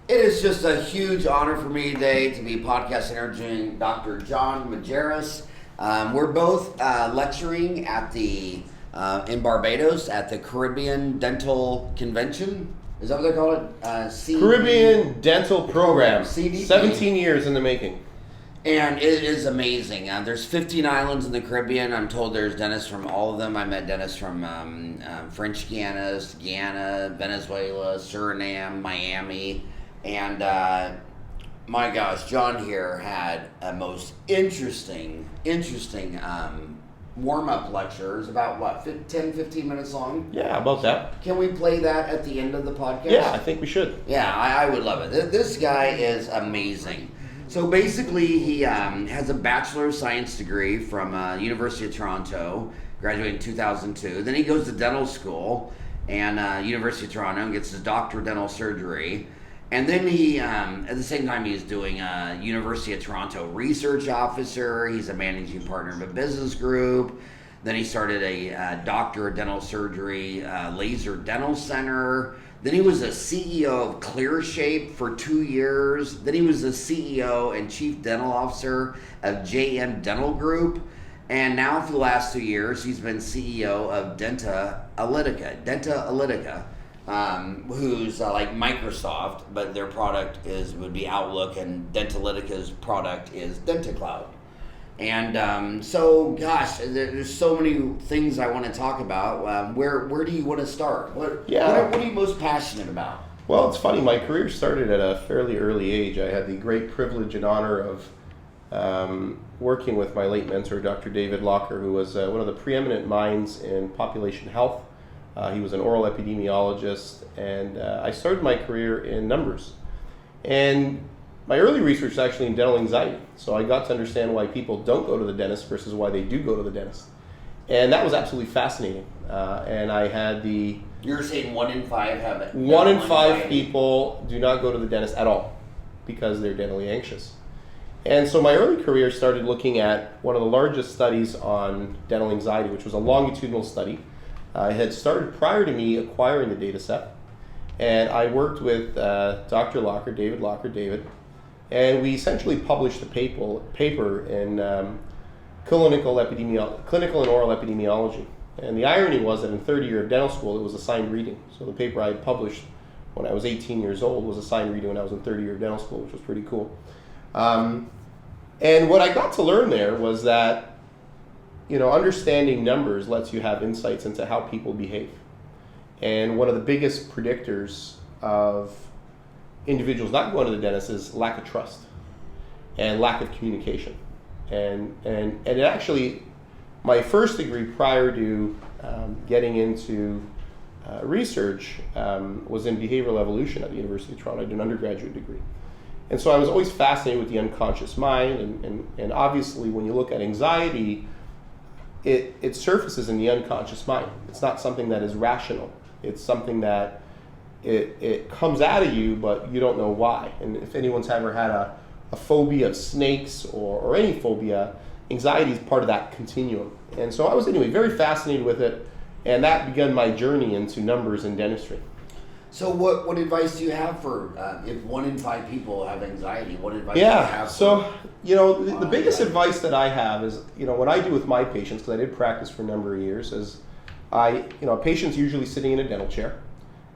It is just a huge honor for me today to be podcast interviewing Dr. John Medeiros. We're both lecturing at the in Barbados at the Caribbean Dental Convention. Is that what they call it? Caribbean Dental Program. CDP. 17 years in the making. And it is amazing. There's 15 islands in the Caribbean. I'm told there's dentists from all of them. I met dentists from French Guianas, Guyana, Venezuela, Suriname, Miami. And my gosh, John here had a most interesting warm-up lecture. It's about, what, 10, 15 minutes long? Yeah, about that. Can we play that at the end of the podcast? Yeah, I think we should. Yeah, I would love it. This guy is amazing. So basically, he has a Bachelor of Science degree from University of Toronto, graduated in 2002. Then he goes to dental school and University of Toronto and gets his doctorate of dental surgery. And then he, at the same time, he's doing University of Toronto research officer. He's a managing partner of a business group. Then he started a doctor of dental surgery laser dental center. Then he was a CEO of ClearShape for 2 years. Then he was the CEO and chief dental officer of JM Dental Group. And now for the last 2 years, he's been CEO of DentalTown, who's like Microsoft, but their product would be Outlook, and DentalTown's product is DentaCloud. And so, gosh, there's so many things I want to talk about. Where do you want to start? What are you most passionate about? Well, it's funny. My career started at a fairly early age. I had the great privilege and honor of working with my late mentor, Dr. David Locker, who was one of the preeminent minds in population health. He was an oral epidemiologist, and I started my career in numbers. And my early research is actually in dental anxiety. So I got to understand why people don't go to the dentist versus why they do go to the dentist. And that was absolutely fascinating. And I had the... You're saying 1 in 5 have it. 1 in 5 people do not go to the dentist at all because they're dentally anxious. And so my early career started looking at one of the largest studies on dental anxiety, which was a longitudinal study. It had started prior to me acquiring the data set. And I worked with Dr. Locker, David, and we essentially published a paper in clinical and oral epidemiology. And the irony was that in third year of dental school, it was assigned reading. So the paper I had published when I was 18 years old was assigned reading when I was in third year of dental school, which was pretty cool. And what I got to learn there was that, understanding numbers lets you have insights into how people behave. And one of the biggest predictors of individuals not going to the dentist is lack of trust and lack of communication. And it actually, my first degree prior to getting into research was in behavioral evolution at the University of Toronto. I did an undergraduate degree. And so I was always fascinated with the unconscious mind, and obviously when you look at anxiety, it surfaces in the unconscious mind. It's not something that is rational. It's something that it comes out of you, but you don't know why. And if anyone's ever had a phobia of snakes or any phobia, anxiety is part of that continuum. And so I was very fascinated with it, and that began my journey into numbers in dentistry. So what advice do you have for if 1 in 5 people have anxiety? What advice do you have? So the biggest advice that I have is what I do with my patients, because I did practice for a number of years, is a patient's usually sitting in a dental chair,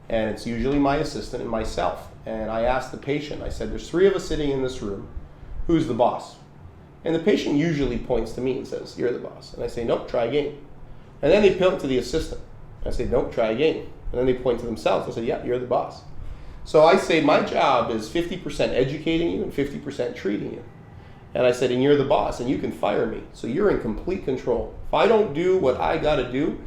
and it's usually my assistant and myself. And I ask the patient, I said, there's 3 of us sitting in this room. Who's the boss? And the patient usually points to me and says, you're the boss. And I say, nope, try again. And then they point to the assistant. I say, nope, try again. And then they point to themselves and say, yeah, you're the boss. So I say my job is 50% educating you and 50% treating you. And I said, and you're the boss, and you can fire me. So you're in complete control. If I don't do what I got to do,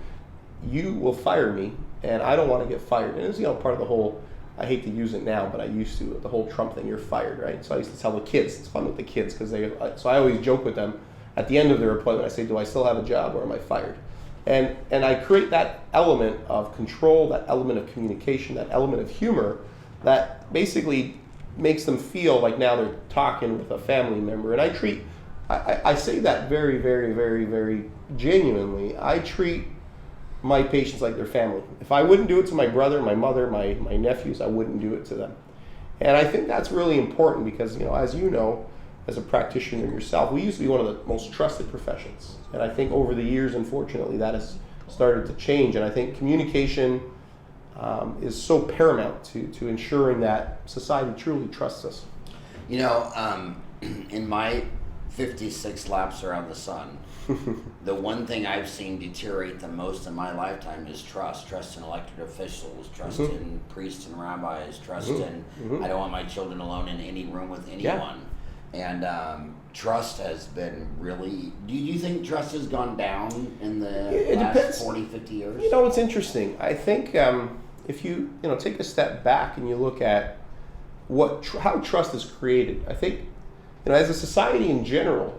you will fire me, and I don't want to get fired. And it's part of the whole, I hate to use it now, but I used to, the whole Trump thing, you're fired, right? So I used to tell the kids, it's fun with the kids, so I always joke with them at the end of their appointment. I say, do I still have a job, or am I fired? And I create that element of control, that element of communication, that element of humor that basically makes them feel like now they're talking with a family member. And I say that very, very, very, very genuinely. I treat my patients like their family. If I wouldn't do it to my brother, my mother, my nephews, I wouldn't do it to them. And I think that's really important because, as you know, as a practitioner yourself, we used to be one of the most trusted professions. And I think over the years, unfortunately, that has started to change. And I think communication is so paramount to ensuring that society truly trusts us. In my 56 laps around the sun, the one thing I've seen deteriorate the most in my lifetime is trust. Trust in elected officials, trust in priests and rabbis, trust in I don't want my children alone in any room with anyone. And trust has been really... Do you think trust has gone down in the last 40, 50 years? It's interesting. I think if you take a step back and you look at how trust is created, I think as a society in general,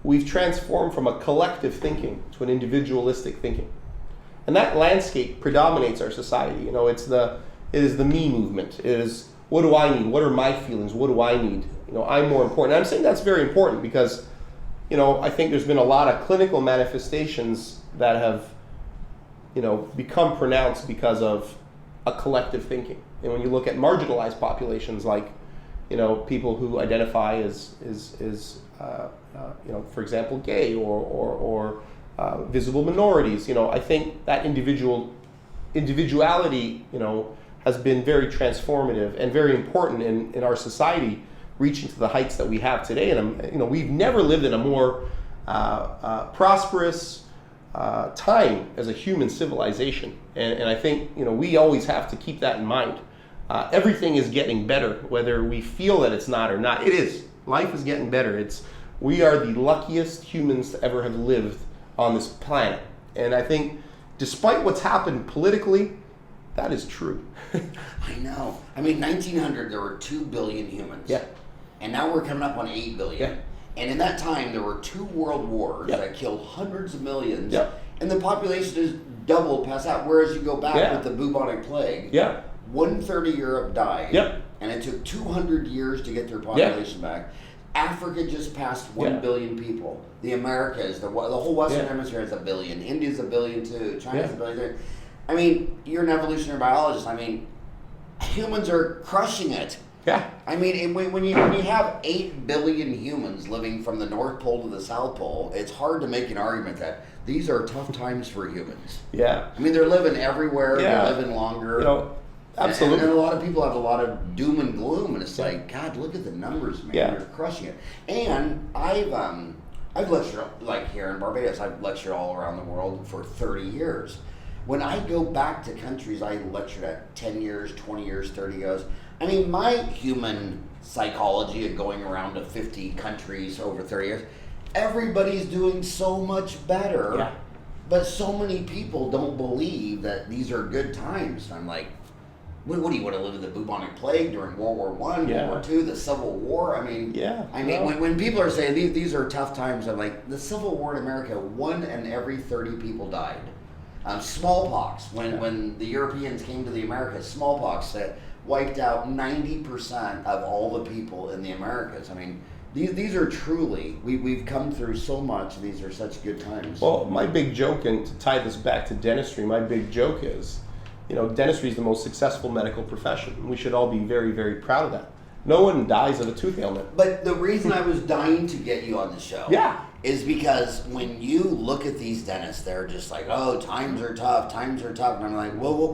we've transformed from a collective thinking to an individualistic thinking, and that landscape predominates our society. It is the me movement. It is, what do I need? What are my feelings? What do I need? I'm more important. And I'm saying that's very important because I think there's been a lot of clinical manifestations that have become pronounced because of a collective thinking. And when you look at marginalized populations like people who identify as for example, gay or visible minorities, I think that individuality, has been very transformative and very important in our society, reaching to the heights that we have today. And we've never lived in a more prosperous time as a human civilization. And I think we always have to keep that in mind. Everything is getting better, whether we feel that it's not or not. It is. Life is getting better. We are the luckiest humans to ever have lived on this planet. And I think despite what's happened politically, that is true. I know. 1900, there were 2 billion humans. Yeah. And now we're coming up on 8 billion. Yeah. And in that time, there were 2 world wars that killed hundreds of millions. Yeah. And the population is doubled past that. Whereas you go back with the bubonic plague, 1/3 of Europe died. Yep. And it took 200 years to get their population back. Africa just passed 1 billion people. The Americas, the whole Western Hemisphere is 1 billion. India's 1 billion too. China's 1 billion. You're an evolutionary biologist. Humans are crushing it. Yeah. When you have 8 billion humans living from the North Pole to the South Pole, it's hard to make an argument that these are tough times for humans. Yeah. They're living everywhere. They're living longer. Absolutely. And a lot of people have a lot of doom and gloom, and it's like, God, look at the numbers, man. Yeah. They're crushing it. And I've lectured, like here in Barbados, I've lectured all around the world for 30 years. When I go back to countries I lectured at 10 years, 20 years, 30 years, my human psychology of going around to 50 countries over 30 years, everybody's doing so much better. Yeah. But so many people don't believe that these are good times. I'm like, what do you want to live in the bubonic plague during World War I, World War II, the Civil War? When people are saying these are tough times, I'm like, the Civil War in America, 1 in every 30 people died. Smallpox, when the Europeans came to the Americas, smallpox that wiped out 90% of all the people in the Americas. These are truly, we've come through so much. These are such good times. Well, my big joke, and to tie this back to dentistry, my big joke is, dentistry is the most successful medical profession. We should all be very, very proud of that. No one dies of a tooth ailment. But the reason I was dying to get you on the show is because when you look at these dentists, they're just like, oh, times are tough. And I'm like, well,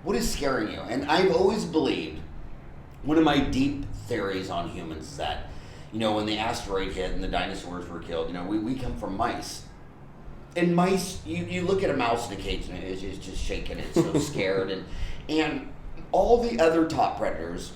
what is scaring you? And I've always believed, one of my deep theories on humans is that, when the asteroid hit and the dinosaurs were killed, we come from mice. And mice, you look at a mouse in a cage and it's just shaking, it's so scared. And all the other top predators,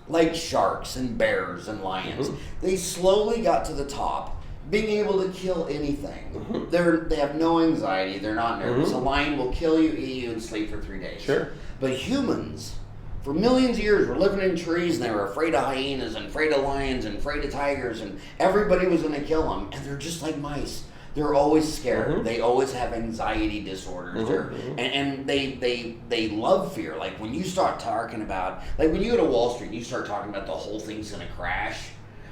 like sharks and bears and lions, they slowly got to the top, being able to kill anything. They have no anxiety, they're not nervous. A lion will kill you, eat you, and sleep for 3 days. Sure. But humans, for millions of years, were living in trees and they were afraid of hyenas and afraid of lions and afraid of tigers, and everybody was going to kill them. And they're just like mice. They're always scared. They always have anxiety disorders. And they love fear. Like when you start talking about, like when you go to Wall Street and you start talking about the whole thing's going to crash,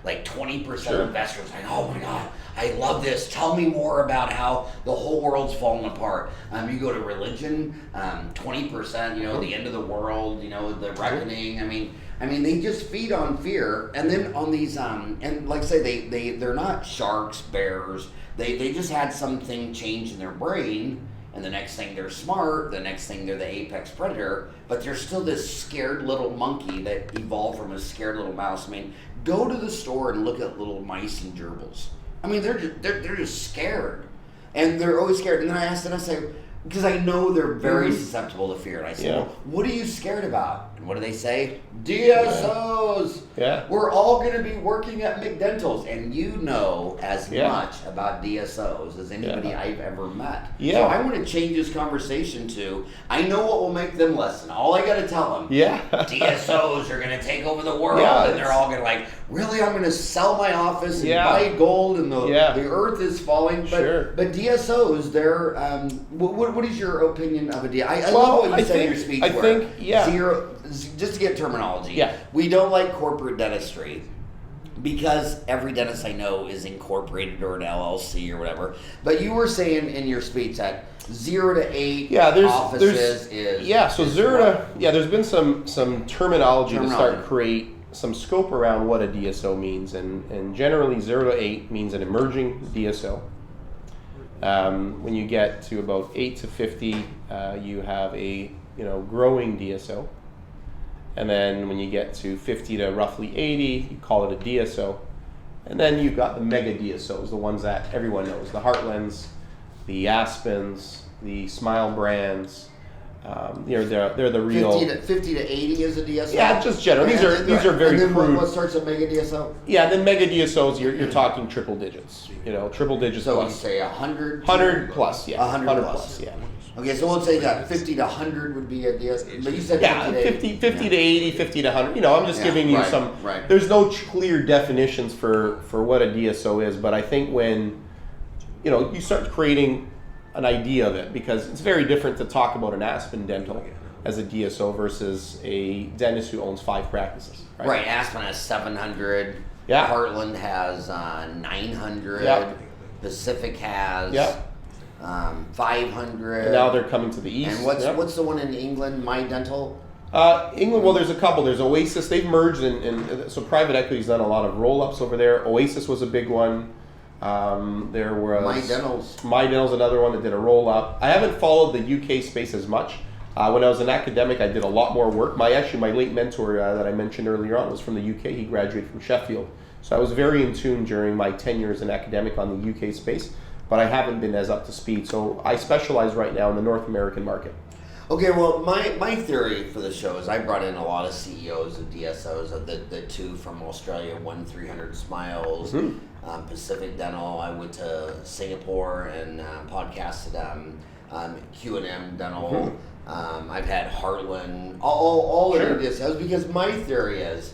like 20% Sure. of investors like, oh my God, I love this. Tell me more about how the whole world's falling apart. You go to religion, 20%, the end of the world, the reckoning. I mean, they just feed on fear. And then on these, and like I say, they're not sharks, bears. They just had something change in their brain. And the next thing they're smart, the next thing they're the apex predator, but they're still this scared little monkey that evolved from a scared little mouse. I mean, go to the store and look at little mice and gerbils. I mean, they're just scared, and they're always scared. And then I asked them, I say, because I know they're very susceptible to fear. And I said, well, what are you scared about? And what do they say? DSOs. Yeah. We're all going to be working at McDentals, and you know as much about DSOs as anybody I've ever met. Yeah. So I want to change this conversation to, I know what will make them listen. All I got to tell them, DSOs are going to take over the world, and they're all going to really, I'm going to sell my office and buy gold, and the earth is falling. But but DSOs, they're, what is your opinion of a DSO? I love what you said in your speech. Zero, just to get terminology. We don't like corporate dentistry because every dentist I know is incorporated or an LLC or whatever. But you were saying in your speech that 0 to 8 offices is... So 0 to... Yeah, there's been some terminology to start create some scope around what a DSO means. And generally 0 to 8 means an emerging DSO. When you get to about 8 to 50, you have a growing DSO. And then when you get to 50 to roughly 80, you call it a DSO. And then you've got the mega DSOs, the ones that everyone knows, the Heartlands, the Aspens, the Smile brands. They're the real... 50 to 80 is a DSO? Yeah, just general. These are very and then crude. What starts a mega DSO? Yeah, then mega DSOs, you're talking triple digits. Triple digits so plus. So you say 100? 100 plus, yeah. 100 plus. Yeah. Okay, so we'll say that 50 to 100 would be a DSO. But you said 50 to 80, 50 to 100. I'm just giving you some... Right. There's no clear definitions for what a DSO is, but I think when you start creating an idea of it, because it's very different to talk about an Aspen Dental as a DSO versus a dentist who owns 5 practices. Right. Aspen has 700. Yeah. Heartland has 900. Yeah. Pacific has 500. And now they're coming to the east. And what's the one in England? My Dental. England. Well, there's a couple. There's Oasis. They've merged, and so private equity's done a lot of roll-ups over there. Oasis was a big one. There was My Dental's another one that did a roll up. I haven't followed the UK space as much. When I was an academic, I did a lot more work. My late mentor that I mentioned earlier on was from the UK. He graduated from Sheffield, so I was very in tune during my 10 years as an academic on the UK space. But I haven't been as up to speed. So I specialize right now in the North American market. Okay, well, my theory for the show is I brought in a lot of CEOs of DSOs, of the 2 from Australia, 300 Smiles, Pacific Dental. I went to Singapore and podcasted Q&M Dental. I've had Heartland, all of the DSOs, because my theory is,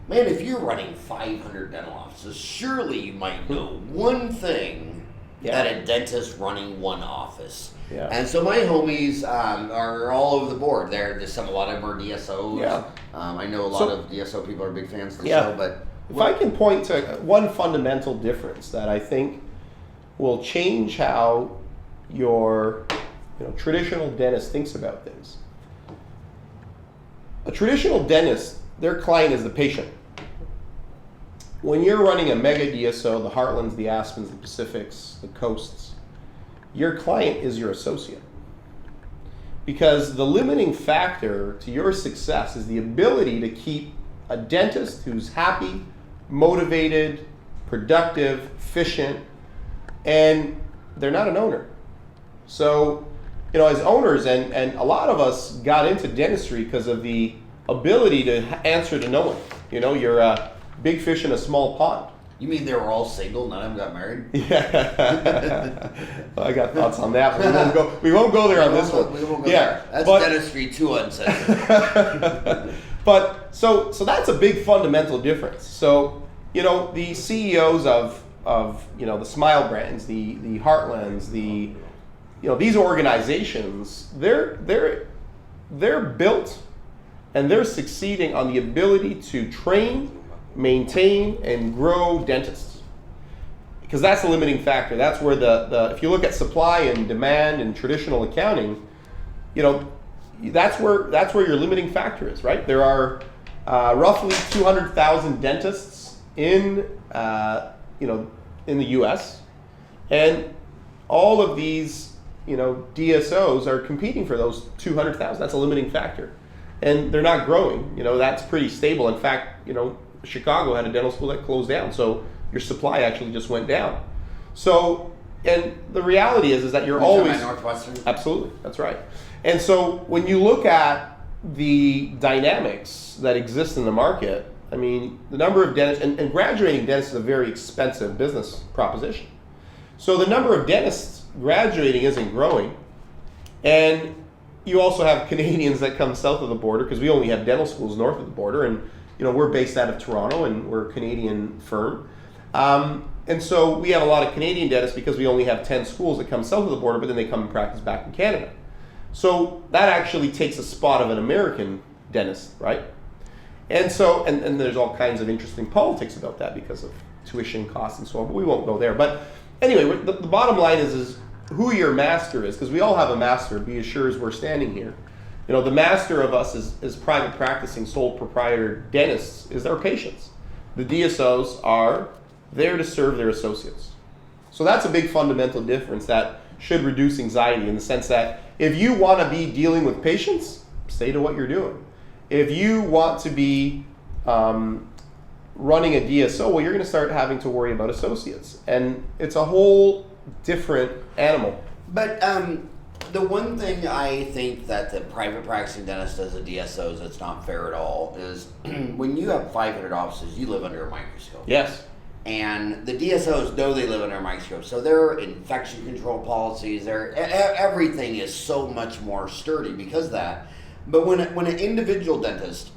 man, if you're running 500 dental offices, surely you might know one thing that a dentist running one office. Yeah. And so my homies are all over the board. A lot of them are DSOs. Yeah. I know a lot of DSO people are big fans of the show. But if I can point to one fundamental difference that I think will change how your traditional dentist thinks about things. A traditional dentist, their client is the patient. When you're running a mega DSO, the Heartlands, the Aspens, the Pacifics, the Coasts, your client is your associate. Because the limiting factor to your success is the ability to keep a dentist who's happy, motivated, productive, efficient, and they're not an owner. So, as owners, and a lot of us got into dentistry because of the ability to answer to no one. You're a big fish in a small pond. You mean they were all single, none of them got married? Yeah. Well, I got thoughts on that, but we won't go there on this one. We won't go there. That's dentistry too uncensored. But so that's a big fundamental difference. So, the CEOs of the Smile brands, the Heartlands, these organizations, they're built and they're succeeding on the ability to train maintain and grow dentists. Because that's the limiting factor. That's where if you look at supply and demand and traditional accounting, that's where your limiting factor is, right? There are roughly 200,000 dentists in the U.S. and all of these DSOs are competing for those 200,000. That's a limiting factor, and they're not growing. That's pretty stable. In fact, Chicago had a dental school that closed down, so your supply actually just went down. So, and the reality is that you're always Northwestern. Absolutely, that's right. And so when you look at the dynamics that exist in the market, I mean, the number of dentists, and graduating dentists is a very expensive business proposition. So the number of dentists graduating isn't growing. And you also have Canadians that come south of the border, because we only have dental schools north of the border. And, we're based out of Toronto, and we're a Canadian firm. And so we have a lot of Canadian dentists because we only have 10 schools that come south of the border, but then they come and practice back in Canada. So that actually takes a spot of an American dentist, right? And so, and there's all kinds of interesting politics about that because of tuition costs and so on, but we won't go there. But anyway, the bottom line is who your master is, because we all have a master, be as sure as we're standing here. The master of us is private practicing sole proprietor dentists is our patients. The DSOs are there to serve their associates. So that's a big fundamental difference that should reduce anxiety, in the sense that if you want to be dealing with patients, stay to what you're doing. If you want to be running a DSO, well, you're going to start having to worry about associates. And it's a whole different animal. But the one thing I think that the private practicing dentist does at DSOs that's not fair at all is when you have 500 offices, you live under a microscope. Yes. And the DSOs know they live under a microscope. So their infection control policies, everything is so much more sturdy because of that. But when an individual dentist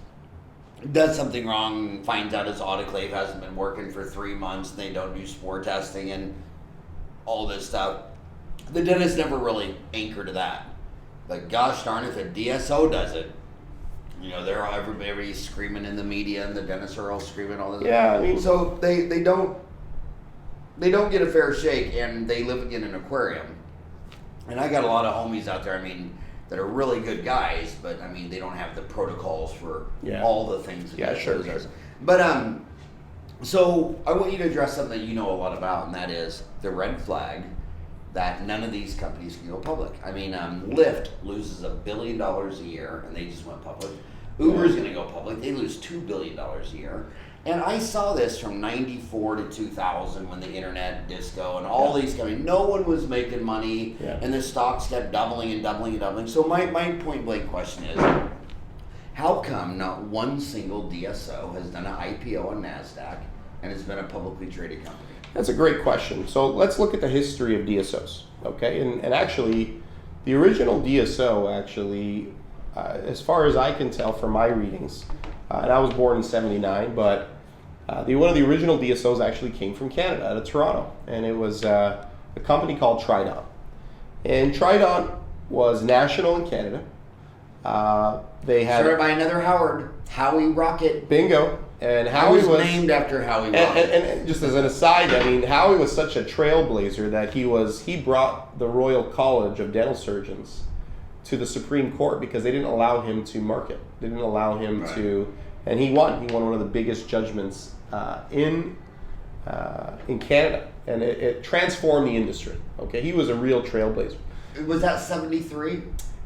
does something wrong, finds out his autoclave hasn't been working for 3 months, and they don't do spore testing and all this stuff, the dentist never really anchored to that. Like, gosh darn, if a DSO does it, everybody's screaming in the media, and the dentists are all screaming all this. Yeah, I mean, so they don't get a fair shake, and they live in an aquarium. And I got a lot of homies out there, that are really good guys, but they don't have the protocols for all the things that sure. does. But so I want you to address something that you know a lot about, and that is the red flag that none of these companies can go public. Lyft loses $1 billion a year, and they just went public. Uber's going to go public. They lose $2 billion a year. And I saw this from 94 to 2000 when the internet, disco, and all these companies, no one was making money, and the stocks kept doubling and doubling and doubling. So my point blank question is, how come not one single DSO has done an IPO on NASDAQ and has been a publicly traded company? That's a great question. So let's look at the history of DSOs, okay? And actually, the original DSO, as far as I can tell from my readings, and I was born in 79, but one of the original DSOs actually came from Canada, out of Toronto, and it was a company called Trident. And Trident was national in Canada. They had started by another Howard, Howie Rocket. Bingo. And Howie was named after Howie Rocket. And just as an aside, Howie was such a trailblazer that he brought the Royal College of Dental Surgeons to the Supreme Court because they didn't allow him to market. They didn't allow him to, and he won. He won one of the biggest judgments in Canada, and it transformed the industry. Okay, he was a real trailblazer. Was that 73?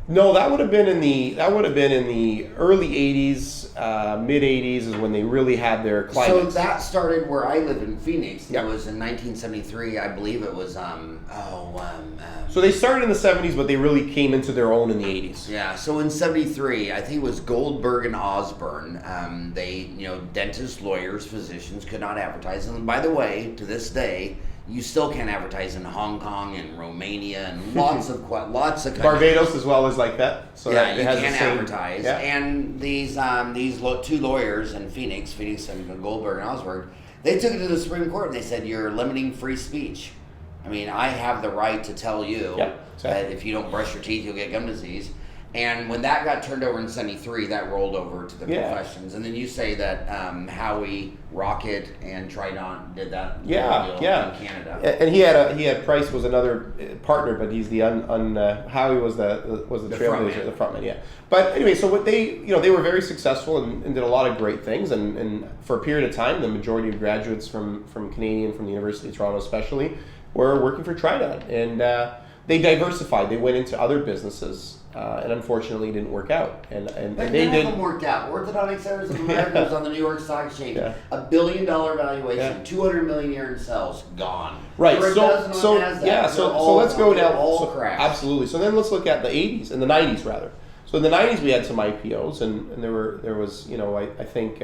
No, that would have been in the early 80s, mid 80s is when they really had their climax. So that started where I live in Phoenix. It was in 1973, I believe it was. So they started in the 70s, but they really came into their own in the 80s. Yeah. So in 73, I think it was Goldberg and Osborne. Dentists, lawyers, physicians could not advertise. And by the way, to this day, you still can't advertise in Hong Kong and Romania and lots of countries. Barbados as well as like that. So yeah, that you has can't the same, advertise. Yeah. And these two lawyers in Phoenix and Goldberg and Osborne, they took it to the Supreme Court and they said, you're limiting free speech. I have the right to tell you that if you don't brush your teeth, you'll get gum disease. And when that got turned over in 73, that rolled over to the professions. And then you say that Howie, Rocket, and Trident did that deal in Canada. And he had Price was another partner, but he's the Howie was the trailblazer, the frontman. Yeah. But anyway, so what they were very successful and did a lot of great things. And for a period of time, the majority of graduates from Canadian, from the University of Toronto especially, were working for Trident. And they diversified. They went into other businesses. And unfortunately, it didn't work out. And they did. None of them worked out. Orthodontic Centers of America was on the New York Stock Exchange. $1 billion valuation, 200 million a year in sales, gone. Right. So let's go down. Crashed. Absolutely. So then let's look at the 80s and the 90s rather. So in the 90s, we had some IPOs, and there was I think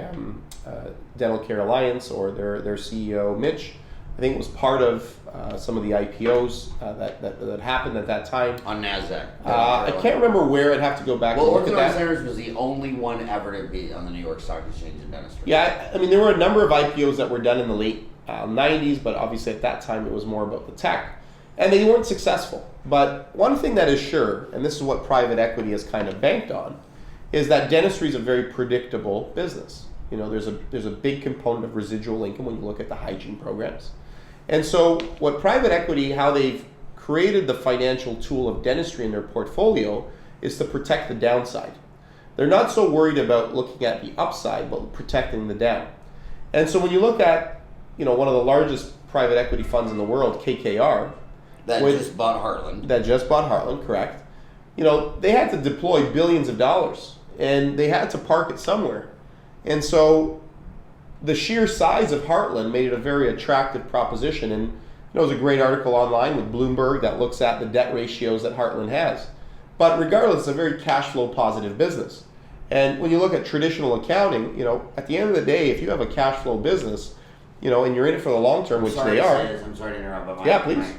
Dental Care Alliance or their CEO Mitch. I think it was part of some of the IPOs that happened at that time. On NASDAQ. I can't remember where. I'd have to go back and look at that. Orthodontic Centers was the only one ever to be on the New York Stock Exchange in dentistry. Yeah, I mean, there were a number of IPOs that were done in the late 90s, but obviously at that time it was more about the tech. And they weren't successful. But one thing that is sure, and this is what private equity has kind of banked on, is that dentistry is a very predictable business. There's a big component of residual income when you look at the hygiene programs. And so what private equity, how they've created the financial tool of dentistry in their portfolio is to protect the downside. They're not so worried about looking at the upside, but protecting the down. And so when you look at, one of the largest private equity funds in the world, KKR, just bought Heartland. That just bought Heartland, correct. They had to deploy billions of dollars, and they had to park it somewhere. And so the sheer size of Heartland made it a very attractive proposition. And there was a great article online with Bloomberg that looks at the debt ratios that Heartland has. But regardless, it's a very cash flow positive business. And when you look at traditional accounting, at the end of the day, if you have a cash flow business, and you're in it for the long term, which they are. I'm sorry to interrupt, but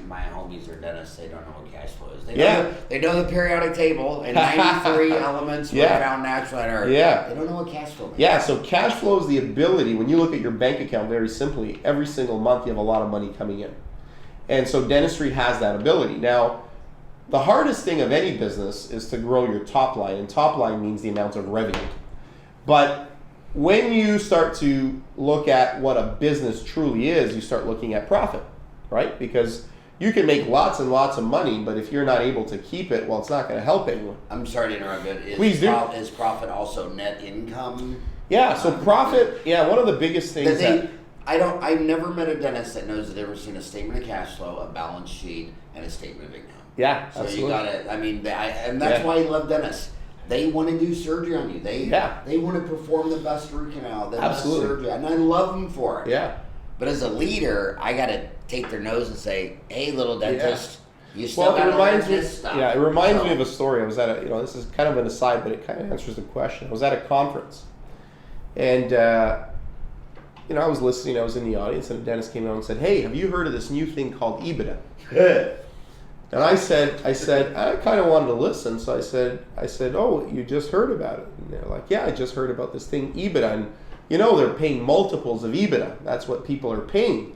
my homies are dentists. They don't know what cash flow is. They know the periodic table and 93 elements were found naturally on Earth. Yeah. They don't know what cash flow is. Yeah, so cash flow is the ability, when you look at your bank account very simply, every single month you have a lot of money coming in. And so dentistry has that ability. Now, the hardest thing of any business is to grow your top line, and top line means the amount of revenue. But when you start to look at what a business truly is, you start looking at profit, right? Because you can make lots and lots of money, but if you're not able to keep it, well, it's not going to help anyone. I'm sorry to interrupt, but is profit also net income? Yeah, so profit, one of the biggest things I've never met a dentist that knows that they've ever seen a statement of cash flow, a balance sheet, and a statement of income. Yeah, so absolutely. You got it. I mean, and that's why I love dentists. They want to do surgery on you. They want to perform the best root canal, the best surgery, and I love them for it. Yeah. But as a leader, I got to take their nose and say, "Hey, little dentist, you still got to learn this stuff." Yeah, it reminds me of a story. I was at this is kind of an aside, but it kind of answers the question. I was at a conference, and I was listening. I was in the audience, and a dentist came out and said, "Hey, have you heard of this new thing called EBITDA?" And I said, I kind of wanted to listen, so I said, "Oh, you just heard about it?" And they're like, "Yeah, I just heard about this thing, EBITDA, and they're paying multiples of EBITDA. That's what people are paying."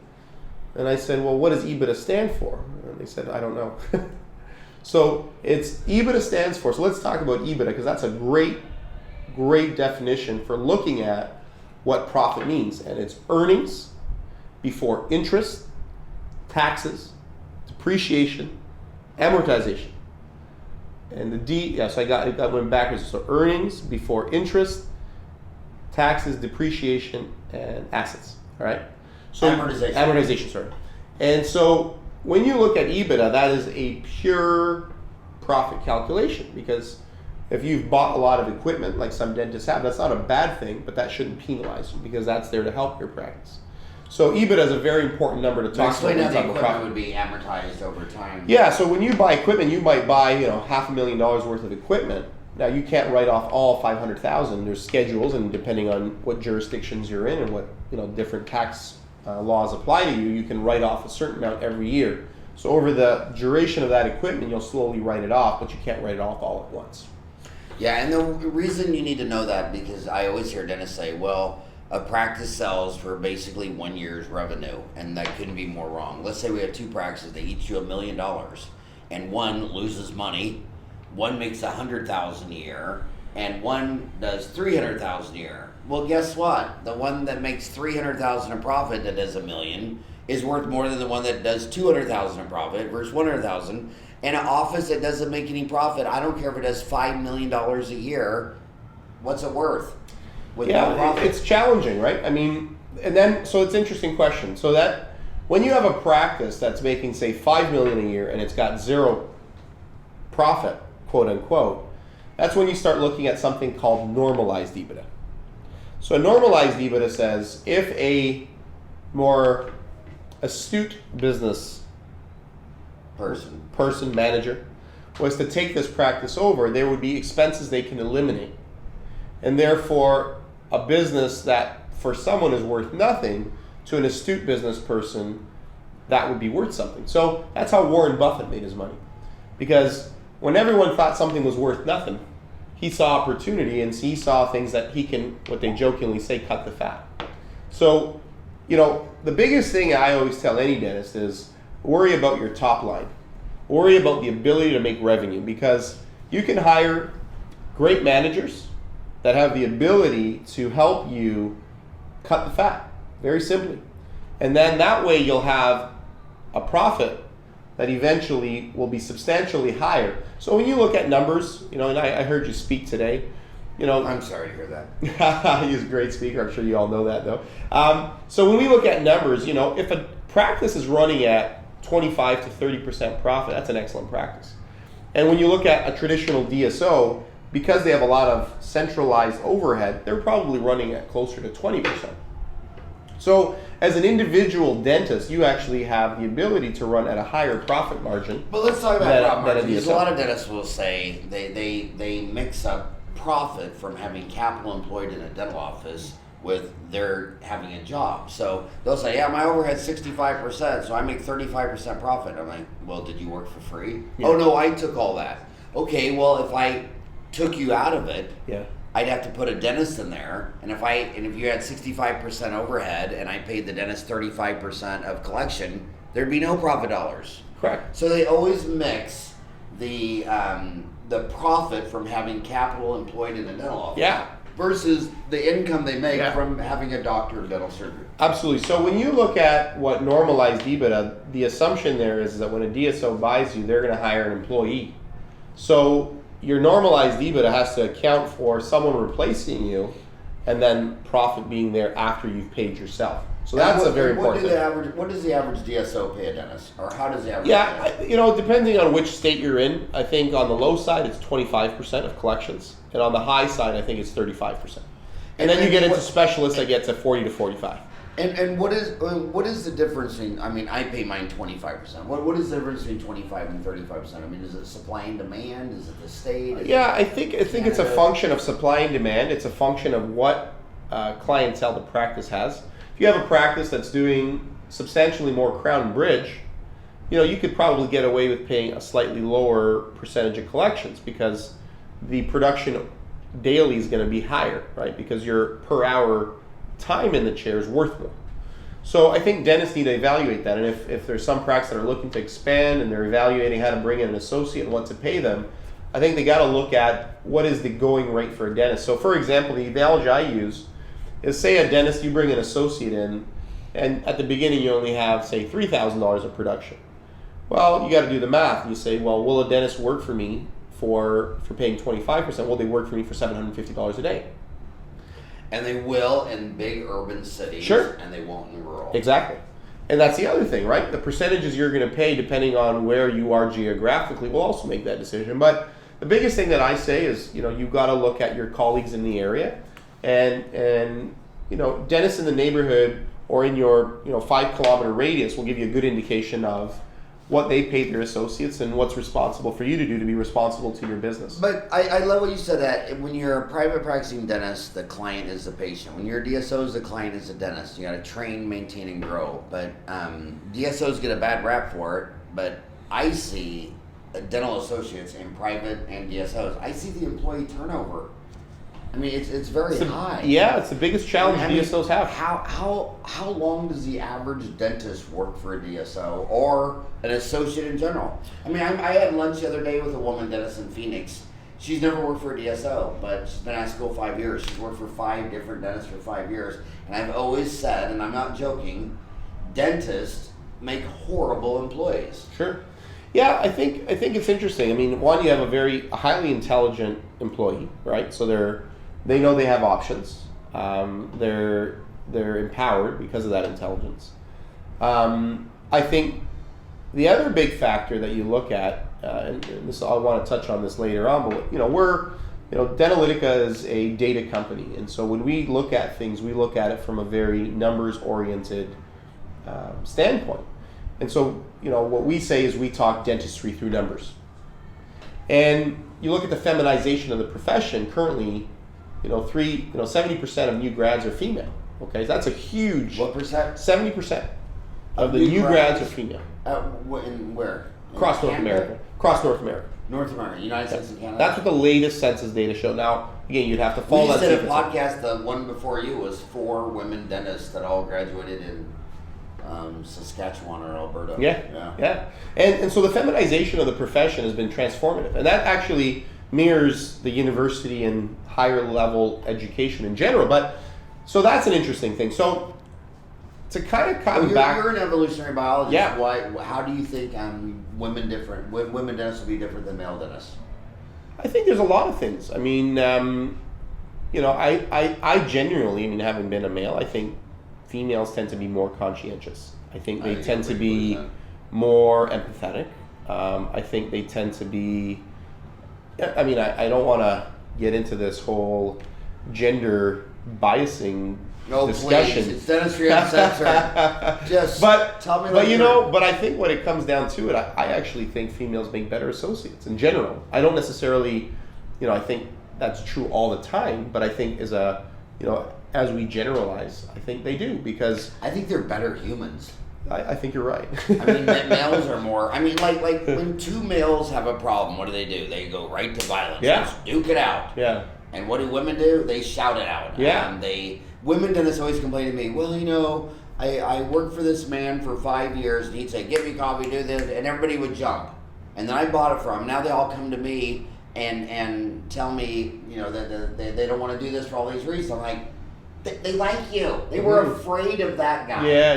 And I said, "Well, what does EBITDA stand for?" And they said, "I don't know." So EBITDA stands for. So let's talk about EBITDA, because that's a great definition for looking at what profit means, and it's earnings before interest, taxes, depreciation, amortization. And so I went backwards. So earnings before interest, taxes, depreciation, and assets. All right. So amortization, sorry. And so when you look at EBITDA, that is a pure profit calculation, because if you've bought a lot of equipment, like some dentists have, that's not a bad thing, but that shouldn't penalize you, because that's there to help your practice. So EBITDA is a very important number to talk about. Explain how the equipment would be amortized over time. Yeah, so when you buy equipment, you might buy $500,000 worth of equipment. Now you can't write off all $500,000. There's schedules, and depending on what jurisdictions you're in and what different tax laws apply to you, you can write off a certain amount every year. So over the duration of that equipment, you'll slowly write it off, but you can't write it off all at once. Yeah, and the reason you need to know that, because I always hear dentists say, well, a practice sells for basically 1 year's revenue, and that couldn't be more wrong. Let's say we have two practices, they each do $1 million, and one loses money, one makes $100,000 a year, and one does $300,000 a year. Well, guess what? The one that makes $300,000 in profit that does $1 million is worth more than the one that does $200,000 in profit versus $100,000. And an office that doesn't make any profit, I don't care if it does $5 million a year, what's it worth? With no profit? It's challenging, right? I mean, and then, so it's an interesting question. So that when you have a practice that's making, say, $5 million a year and it's got zero profit, quote unquote, that's when you start looking at something called normalized EBITDA. So a normalized EBITDA says if a more astute business person, manager, was to take this practice over, there would be expenses they can eliminate. And therefore, a business that for someone is worth nothing, to an astute business person, that would be worth something. So that's how Warren Buffett made his money. Because when everyone thought something was worth nothing, he saw opportunity, and he saw things that he can, what they jokingly say, cut the fat. So, the biggest thing I always tell any dentist is worry about your top line. Worry about the ability to make revenue, because you can hire great managers that have the ability to help you cut the fat, very simply. And then that way you'll have a profit that eventually will be substantially higher. So when you look at numbers, and I heard you speak today, I'm sorry to hear that. He's a great speaker. I'm sure you all know that, though. So when we look at numbers, if a practice is running at 25 to 30% profit, that's an excellent practice. And when you look at a traditional DSO, because they have a lot of centralized overhead, they're probably running at closer to 20%. So as an individual dentist, you actually have the ability to run at a higher profit margin. But let's talk about profit margin, because a lot of dentists will say they mix up profit from having capital employed in a dental office with their having a job. So they'll say, yeah, my overhead's 65%, so I make 35% profit. I'm like, well, did you work for free? Yeah. Oh, no, I took all that. Okay, well, if I took you out of it, I'd have to put a dentist in there, and if you had 65% overhead and I paid the dentist 35% of collection, there'd be no profit dollars. Correct. So they always mix the profit from having capital employed in a dental office versus the income they make from having a doctor of dental surgery. Absolutely. So when you look at what normalized EBITDA, the assumption there is that when a DSO buys you, they're going to hire an employee. So your normalized EBITDA has to account for someone replacing you and then profit being there after you've paid yourself. So that's a very important thing. What does the average DSO pay a dentist? Or how does the average depending on which state you're in, I think on the low side it's 25% of collections. And on the high side, I think it's 35%. And then you get into specialists that get to 40 to 45. And what is the difference in, I pay mine 25%. What is the difference between 25 and 35%? Is it supply and demand? Is it the state? I think it's a function of supply and demand. It's a function of what clientele the practice has. If you have a practice that's doing substantially more crown and bridge, you could probably get away with paying a slightly lower percentage of collections because the production daily is going to be higher, right? Because your per hour time in the chair is worth more. So I think dentists need to evaluate that. And if there's some practices that are looking to expand and they're evaluating how to bring in an associate and what to pay them, I think they got to look at what is the going rate for a dentist. So for example, the analogy I use is, say a dentist, you bring an associate in, and at the beginning you only have, say, $3,000 of production. Well, you got to do the math. You say, well, will a dentist work for me for paying 25%? Will they work for me for $750 a day? And they will in big urban cities, sure, and they won't in rural. Exactly. And that's the other thing, right? The percentages you're going to pay depending on where you are geographically will also make that decision. But the biggest thing that I say is, you've got to look at your colleagues in the area, and dentists in the neighborhood or in your 5-kilometer radius will give you a good indication of what they pay their associates and what's responsible for you to do to be responsible to your business. But I love what you said, that when you're a private practicing dentist, the client is the patient. When you're a DSO, the client is the dentist. You got to train, maintain, and grow. But DSOs get a bad rap for it. But I see dental associates in private and DSOs. I see the employee turnover I mean, it's very high. Yeah, it's the biggest challenge DSOs have. How long does the average dentist work for a DSO or an associate in general? I mean, I had lunch the other day with a woman dentist in Phoenix. She's never worked for a DSO, but she's been out of school 5 years. She's worked for 5 different dentists for 5 years. And I've always said, and I'm not joking, dentists make horrible employees. Sure. Yeah, I think it's interesting. I mean, one, you have a highly intelligent employee, right? So they know they have options. They're empowered because of that intelligence. I think the other big factor that you look at, and this I want to touch on this later on, but Dentalytica is a data company, and so when we look at things, we look at it from a very numbers-oriented standpoint. And so, what we say is we talk dentistry through numbers. And you look at the feminization of the profession currently. 70% of new grads are female. Okay, so that's a huge. What percent? 70% of the new grads are female. Where? Across North America. Across North America. North America, United States and Canada. That's what the latest census data show. Now, again, you'd have to follow that. We did a podcast. The one before you was 4 women dentists that all graduated in Saskatchewan or Alberta. Yeah. And so the feminization of the profession has been transformative, and that actually mirrors the university and higher level education in general. But so that's an interesting thing. So to kind of come back, you're an evolutionary biologist. Yeah. How do you think women dentists will be different than male dentists? I think there's a lot of things. I mean, I genuinely, having been a male, I think females tend to be more conscientious. I think they tend to be more empathetic. I think they tend to be. I don't want to get into this whole gender biasing discussion. Please. It's dentistry uncensored. Tell me. But I think when it comes down to it, I actually think females make better associates in general. I don't necessarily, I think that's true all the time, but I think as we generalize, I think they do, because I think they're better humans. I think you're right. Males are more. Like when 2 males have a problem, what do? They go right to violence. Yeah. Just duke it out. Yeah. And what do women do? They shout it out. Yeah. Women dentists always complain to me, well, I worked for this man for 5 years, and he'd say, get me coffee, do this, and everybody would jump. And then I bought it from him. Now they all come to me and tell me, that they don't want to do this for all these reasons. I'm like, they like you. They were afraid of that guy. Yeah.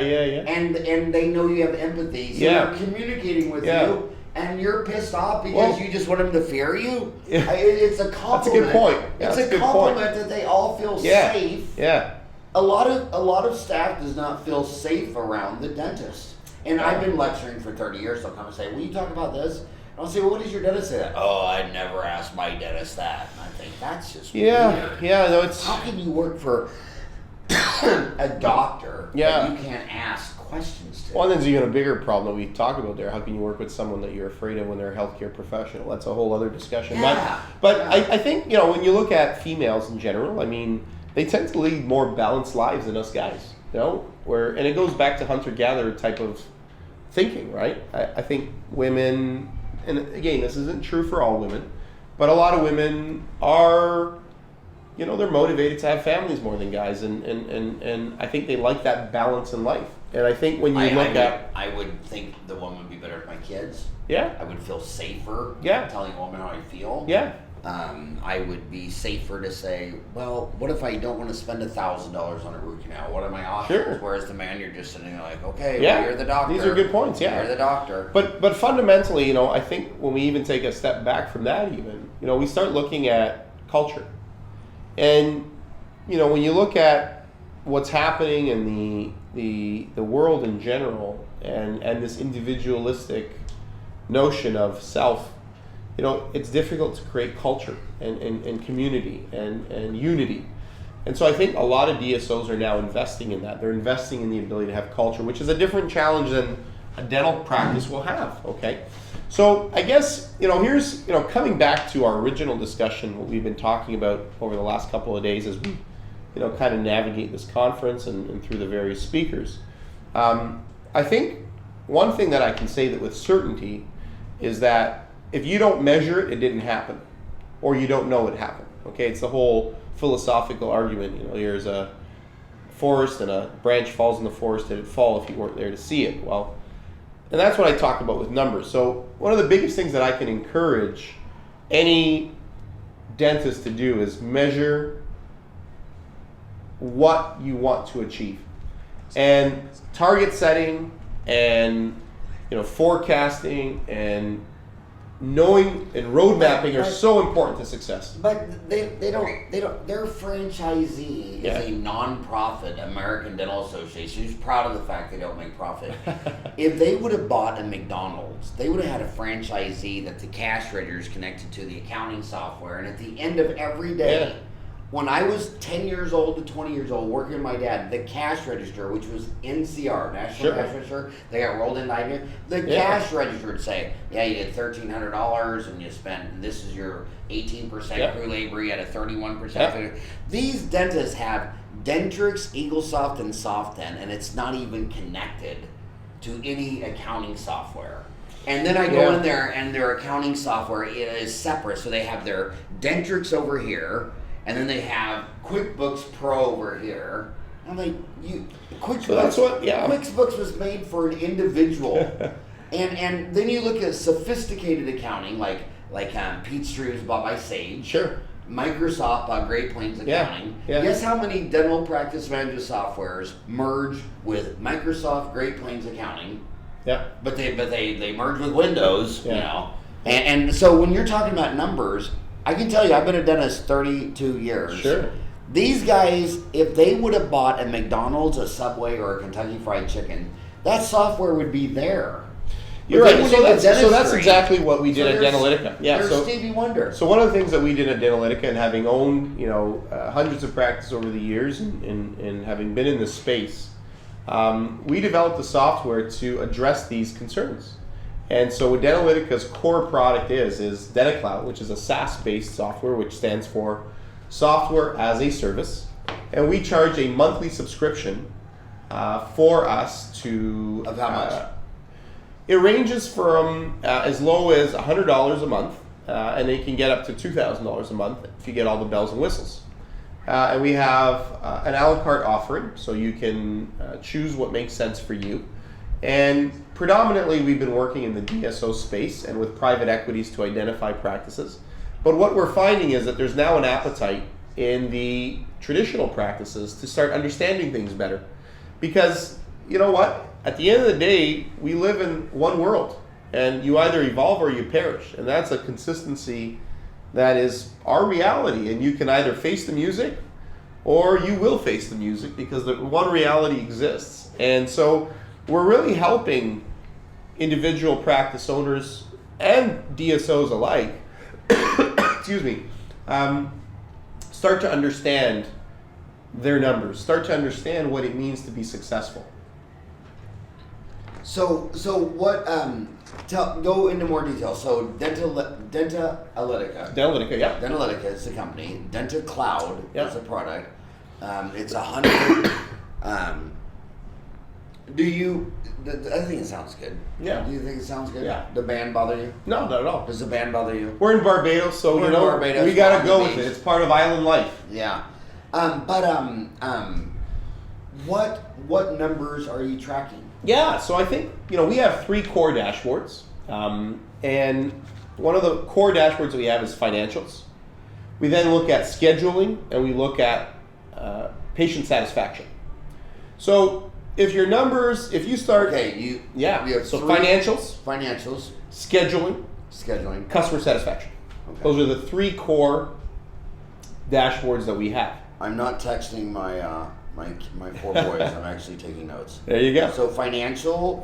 And they know you have empathy, so they're communicating with you. And you're pissed off because you just want them to fear you? Yeah. It's a compliment. That's a good point. It's a compliment that they all feel safe. Yeah. A lot of staff does not feel safe around the dentist. And I've been lecturing for 30 years. They'll come and say, will you talk about this? And I'll say, well, what does your dentist say that? Oh, I never asked my dentist that. And I think that's just weird. Yeah. No, it's. How can you work for a doctor that you can't ask questions to? Well, there's even a bigger problem that we talk about there. How can you work with someone that you're afraid of when they're a healthcare professional? That's a whole other discussion. But I think, when you look at females in general, they tend to lead more balanced lives than us guys. And it goes back to hunter-gatherer type of thinking, right? I think women, and again, this isn't true for all women, but a lot of women are, they're motivated to have families more than guys, and I think they like that balance in life. And I think when you I would think the woman would be better with my kids. Yeah. I would feel safer. Yeah. Telling a woman how I feel. Yeah. I would be safer to say, well, what if I don't want to spend $1,000 on a root canal? What are my options? Sure. Whereas the man, you're just sitting there like, okay, well, you're the doctor. These are good points. Yeah. You're the doctor. But fundamentally, I think when we even take a step back from that, we start looking at culture. And, when you look at what's happening in the world in general, and this individualistic notion of self, it's difficult to create culture and community and unity. And so I think a lot of DSOs are now investing in that. They're investing in the ability to have culture, which is a different challenge than a dental practice will have, okay? So I guess, here's, coming back to our original discussion, what we've been talking about over the last couple of days as we, kind of navigate this conference and through the various speakers. I think one thing that I can say that with certainty is that if you don't measure it, it didn't happen, or you don't know it happened. Okay, it's the whole philosophical argument. You know, there's a forest and a branch falls in the forest, and it'd fall if you weren't there to see it. Well, and that's what I talk about with numbers. So one of the biggest things that I can encourage any dentist to do is measure what you want to achieve. And target setting and forecasting and knowing and road mapping are so important to success. But they don't. Their franchisee is a non-profit American Dental Association who's proud of the fact they don't make profit. If they would have bought a McDonald's, they would have had a franchisee that the cash register is connected to the accounting software, and at the end of every day, when I was 10 years old to 20 years old working with my dad, the cash register, which was NCR, National Cash Register, they got rolled into IBM. The cash register would say, you did $1,300 and you spent, this is your 18% crew labor, you had a 31%. These dentists have Dentrix, EagleSoft, and SoftDent, and it's not even connected to any accounting software. And then I go in there and their accounting software is separate. So they have their Dentrix over here, and then they have QuickBooks Pro over here. I'm like, QuickBooks was made for an individual. and then you look at sophisticated accounting, like Peachtree was bought by Sage. Sure. Microsoft, Great Plains Accounting. Guess how many dental practice management softwares merge with Microsoft Great Plains Accounting? Yeah. But they merge with Windows, And so when you're talking about numbers, I can tell you, I've been a dentist 32 years. Sure. These guys, if they would have bought a McDonald's, a Subway, or a Kentucky Fried Chicken, that software would be there. You're right. So that's exactly what we did at Dentalytica. There's Stevie Wonder. So one of the things that we did at Dentalytica, and having owned hundreds of practices over the years, and having been in this space, we developed the software to address these concerns. And so what Dentalytica's core product is DentaCloud, which is a SaaS-based software, which stands for Software as a Service. And we charge a monthly subscription for us to... Of how much? It ranges from as low as $100 a month, and it can get up to $2,000 a month if you get all the bells and whistles. And we have an a la carte offering, so you can choose what makes sense for you. And predominantly, we've been working in the DSO space and with private equities to identify practices. But what we're finding is that there's now an appetite in the traditional practices to start understanding things better. Because, you know what? At the end of the day, we live in one world. And you either evolve or you perish. And that's a consistency that is our reality. And you can either face the music or you will face the music, because the one reality exists. And so we're really helping individual practice owners and DSOs alike start to understand their numbers, start to understand what it means to be successful. So what? Go into more detail. So Dentalytica. Dentalytica, yeah. Dentalytica is the company. DentaCloud is the product. It's 100. I think it sounds good. Yeah. Do you think it sounds good? Yeah. The band bother you? No, not at all. Does the band bother you? We're in Barbados, so we gotta go with it. It's part of island life. Yeah. What numbers are you tracking? Yeah, so I think, we have 3 core dashboards. And one of the core dashboards that we have is financials. We then look at scheduling, and we look at patient satisfaction. So if your numbers, if you start... Okay, so financials, scheduling, customer satisfaction. Okay. Those are the 3 core dashboards that we have. I'm not texting my 4 boys. I'm actually taking notes. There you go. So financials,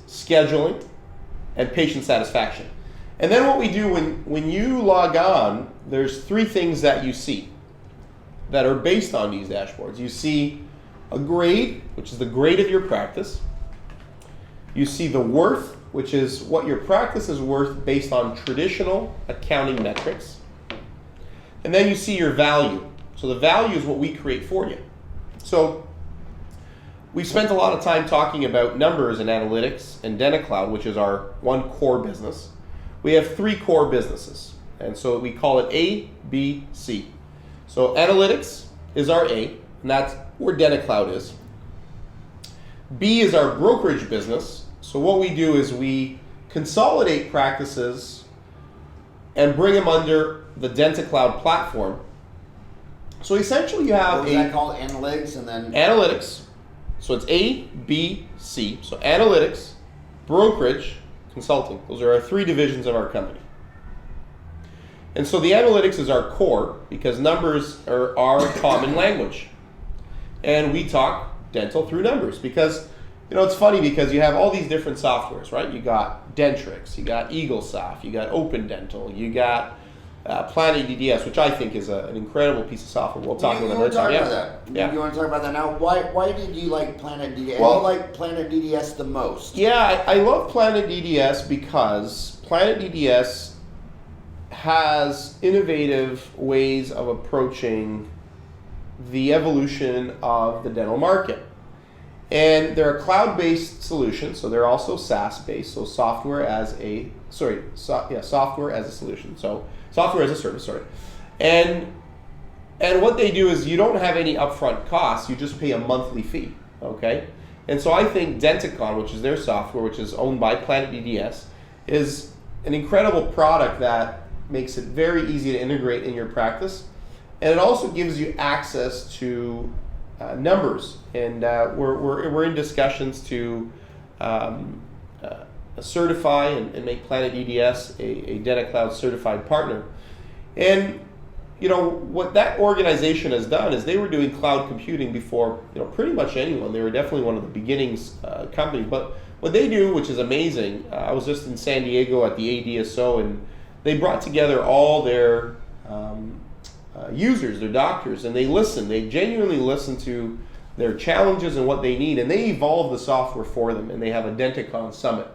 scheduling, and patient satisfaction. And then what we do when you log on, there's 3 things that you see that are based on these dashboards. You see a grade, which is the grade of your practice. You see the worth, which is what your practice is worth based on traditional accounting metrics. And then you see your value. So the value is what we create for you. So we spent a lot of time talking about numbers and analytics and DentaCloud, which is our one core business. We have 3 core businesses. And so we call it A, B, C. So analytics is our A, and that's where DentalTown is. B is our brokerage business. So what we do is we consolidate practices and bring them under the DentalTown platform. So essentially you have what was that called? Analytics and then... Analytics. So it's A, B, C. So analytics, brokerage, consulting. Those are our three divisions of our company. And so the analytics is our core because numbers are our common language. And we talk dental through numbers because, it's funny because you have all these different softwares, right? You got Dentrix, you got EagleSoft, you got Open Dental, you got Planet DDS, which I think is an incredible piece of software. We'll talk about another time. Yeah. You want to talk about that now? Why did you like Planet DDS? Well, you like Planet DDS the most? Yeah, I love Planet DDS because Planet DDS has innovative ways of approaching the evolution of the dental market. And they're a cloud-based solution, so they're also SaaS-based, so software as a solution. So software as a service, sorry. And what they do is you don't have any upfront costs, you just pay a monthly fee, okay? And so I think Denticon, which is their software, which is owned by Planet DDS, is an incredible product that makes it very easy to integrate in your practice. And it also gives you access to numbers, and we're in discussions to certify and make Planet DDS a DentalTown certified partner. And what that organization has done is they were doing cloud computing before pretty much anyone. They were definitely one of the beginnings companies. But what they do, which is amazing, I was just in San Diego at the ADSO, and they brought together all their users, their doctors, and they genuinely listen to their challenges and what they need, and they evolve the software for them, and they have a Denticon Summit.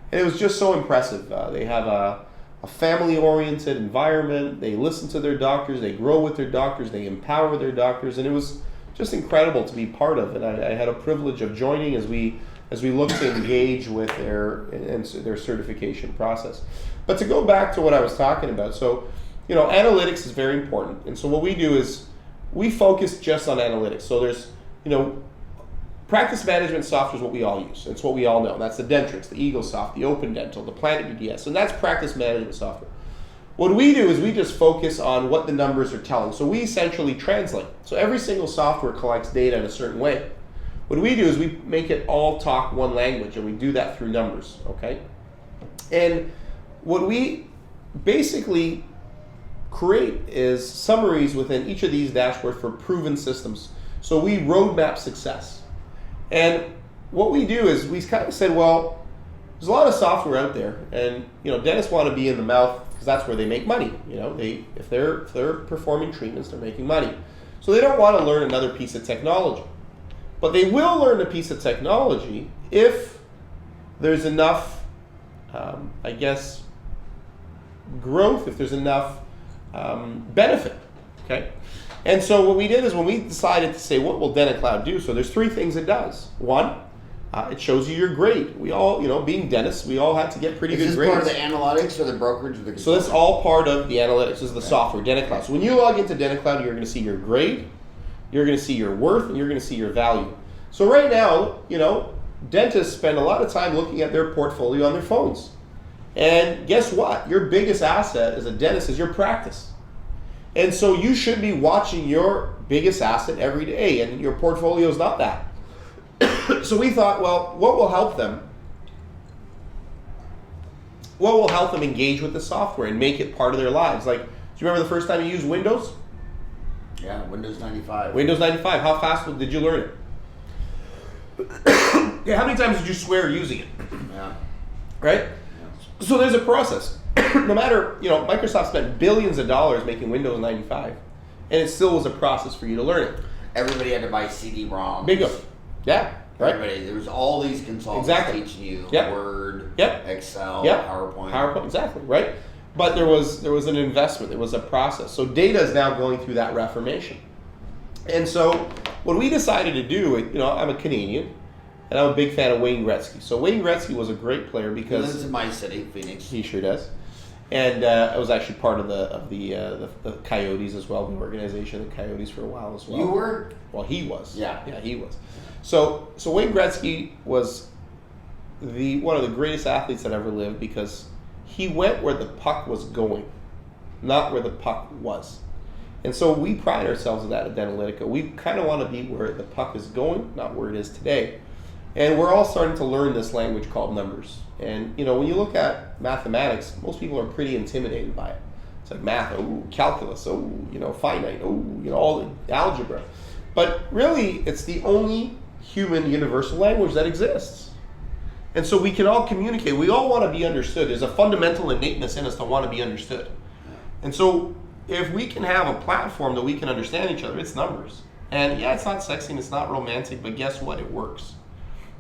And it was just so impressive. They have a family-oriented environment, they listen to their doctors, they grow with their doctors, they empower their doctors, and it was just incredible to be part of, and I had a privilege of joining as we look to engage with their certification process. But to go back to what I was talking about, so analytics is very important. And so what we do is we focus just on analytics. So there's, practice management software is what we all use. It's what we all know. That's the Dentrix, the EagleSoft, the Open Dental, the Planet DDS. And that's practice management software. What we do is we just focus on what the numbers are telling. So we essentially translate. So every single software collects data in a certain way. What we do is we make it all talk one language, and we do that through numbers, okay? And what we basically create is summaries within each of these dashboards for proven systems. So we roadmap success. And what we do is we kind of said, well, there's a lot of software out there, and dentists want to be in the mouth because that's where they make money. If they're performing treatments, they're making money. So they don't want to learn another piece of technology. But they will learn a piece of technology if there's enough, growth, if there's enough benefit, okay? And so what we did is when we decided to say, what will DentalTown do? So there's three things it does. One, it shows you your grade. We all, being dentists, we all had to get pretty good grades. Is this part of the analytics or the brokerage or the consulting? So that's all part of the analytics. This is the software, DentalTown. So when you log into DentalTown, you're going to see your grade, you're going to see your worth, and you're going to see your value. So right now, dentists spend a lot of time looking at their portfolio on their phones. And guess what? Your biggest asset as a dentist is your practice. And so you should be watching your biggest asset every day, and your portfolio is not that. So we thought, well, what will help them? What will help them engage with the software and make it part of their lives? Like, do you remember the first time you used Windows? Yeah, Windows 95. Windows 95. How fast did you learn it? Yeah, how many times did you swear using it? Yeah. Right? Yeah. So there's a process. No matter, Microsoft spent billions of dollars making Windows 95, and it still was a process for you to learn it. Everybody had to buy CD-ROMs. Bingo. Yeah. Right. Everybody. There was all these consultants teaching you Word, Excel, PowerPoint. Exactly. Right. But there was an investment. There was a process. So data is now going through that reformation. And so what we decided to do, I'm a Canadian, and I'm a big fan of Wayne Gretzky. So Wayne Gretzky was a great player because... He lives in my city, Phoenix. He sure does. And I was actually part of the Coyotes as well, the organization, the Coyotes for a while as well. You were? Well, he was. Yeah. Yeah, he was. So Wayne Gretzky was one of the greatest athletes that ever lived because he went where the puck was going, not where the puck was. And so we pride ourselves in that at Dentalytica. We kind of want to be where the puck is going, not where it is today. And we're all starting to learn this language called numbers. And, when you look at mathematics, most people are pretty intimidated by it. It's like math, calculus, finite, all the algebra. But really, it's the only human universal language that exists. And so we can all communicate. We all want to be understood. There's a fundamental innateness in us to want to be understood. And so if we can have a platform that we can understand each other, it's numbers. And yeah, it's not sexy and it's not romantic, but guess what? It works.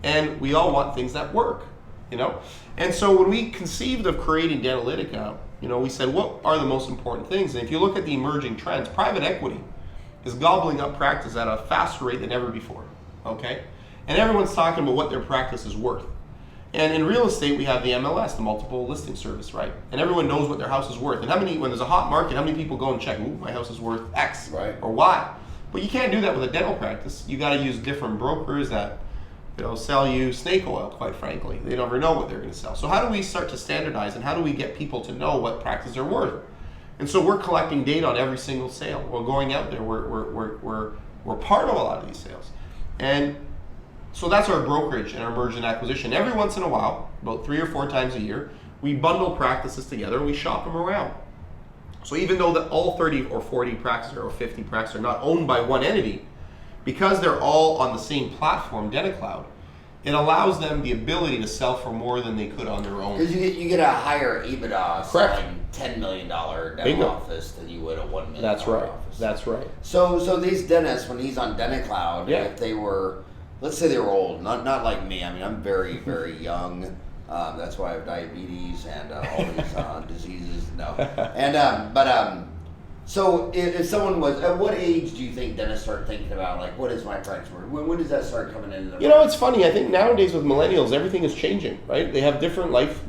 And we all want things that work, And so when we conceived of creating Dentalytica, we said, what are the most important things? And if you look at the emerging trends, private equity is gobbling up practice at a faster rate than ever before, okay? And everyone's talking about what their practice is worth. And in real estate, we have the MLS, the multiple listing service, right? And everyone knows what their house is worth. And when there's a hot market, how many people go and check, my house is worth X or Y? But you can't do that with a dental practice. You got to use different brokers that sell you snake oil, quite frankly. They never know what they're going to sell. So how do we start to standardize and how do we get people to know what practices are worth? And so we're collecting data on every single sale. We're going out there. We're part of a lot of these sales. And so that's our brokerage and our merger and acquisition. Every once in a while, about 3 or 4 times a year, we bundle practices together and we shop them around. So even though that all 30 or 40 practices or 50 practices are not owned by one entity, because they're all on the same platform, DentaCloud, it allows them the ability to sell for more than they could on their own. Because you get a higher EBITDA selling $10 million dental office than you would a $1 million office. That's right. So these dentists, when he's on DentaCloud, if they were, let's say they were old, not like me. I mean, I'm very, very young. That's why I have diabetes and all these diseases. No. So if someone was, at what age do you think dentists start thinking about, like, what is my practice worth? When does that start coming into the It's funny. I think nowadays with millennials, everything is changing, right? They have different life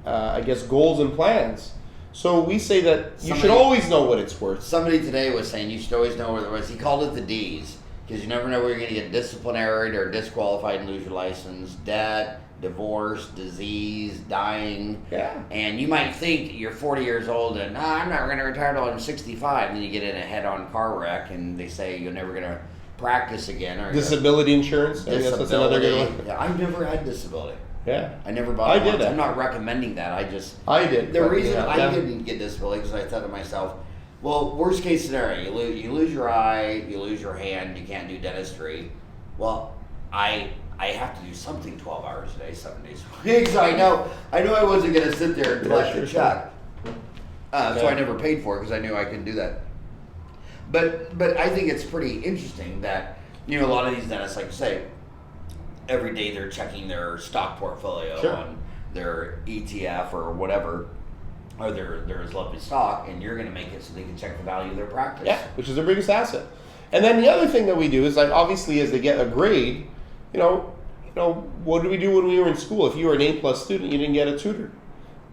goals and plans. So we say that you should always know what it's worth. Somebody today was saying you should always know what it was. He called it the D's, because you never know where you're going to get disciplinaried or disqualified and lose your license, debt, divorce, disease, dying. Yeah. And you might think you're 40 years old and I'm not going to retire until I'm 65. And then you get in a head-on car wreck and they say you're never going to practice again. Or disability insurance. I guess that's another good one. Yeah, I've never had disability. Yeah. I never bought it. I'm not recommending that. I did. The reason I didn't get disability because I thought to myself, well, worst case scenario, you lose your eye, you lose your hand, you can't do dentistry. Well, I have to do something 12 hours a day, 7 days a week. So I know I wasn't going to sit there and collect a check. So I never paid for it because I knew I couldn't do that. But I think it's pretty interesting that, a lot of these dentists, like you say, every day they're checking their stock portfolio on their ETF or whatever, or their lovely stock, and you're going to make it so they can check the value of their practice. Yeah, which is their biggest asset. And then the other thing that we do is, like, obviously as they get a grade, what did we do when we were in school? If you were an A+ student, you didn't get a tutor.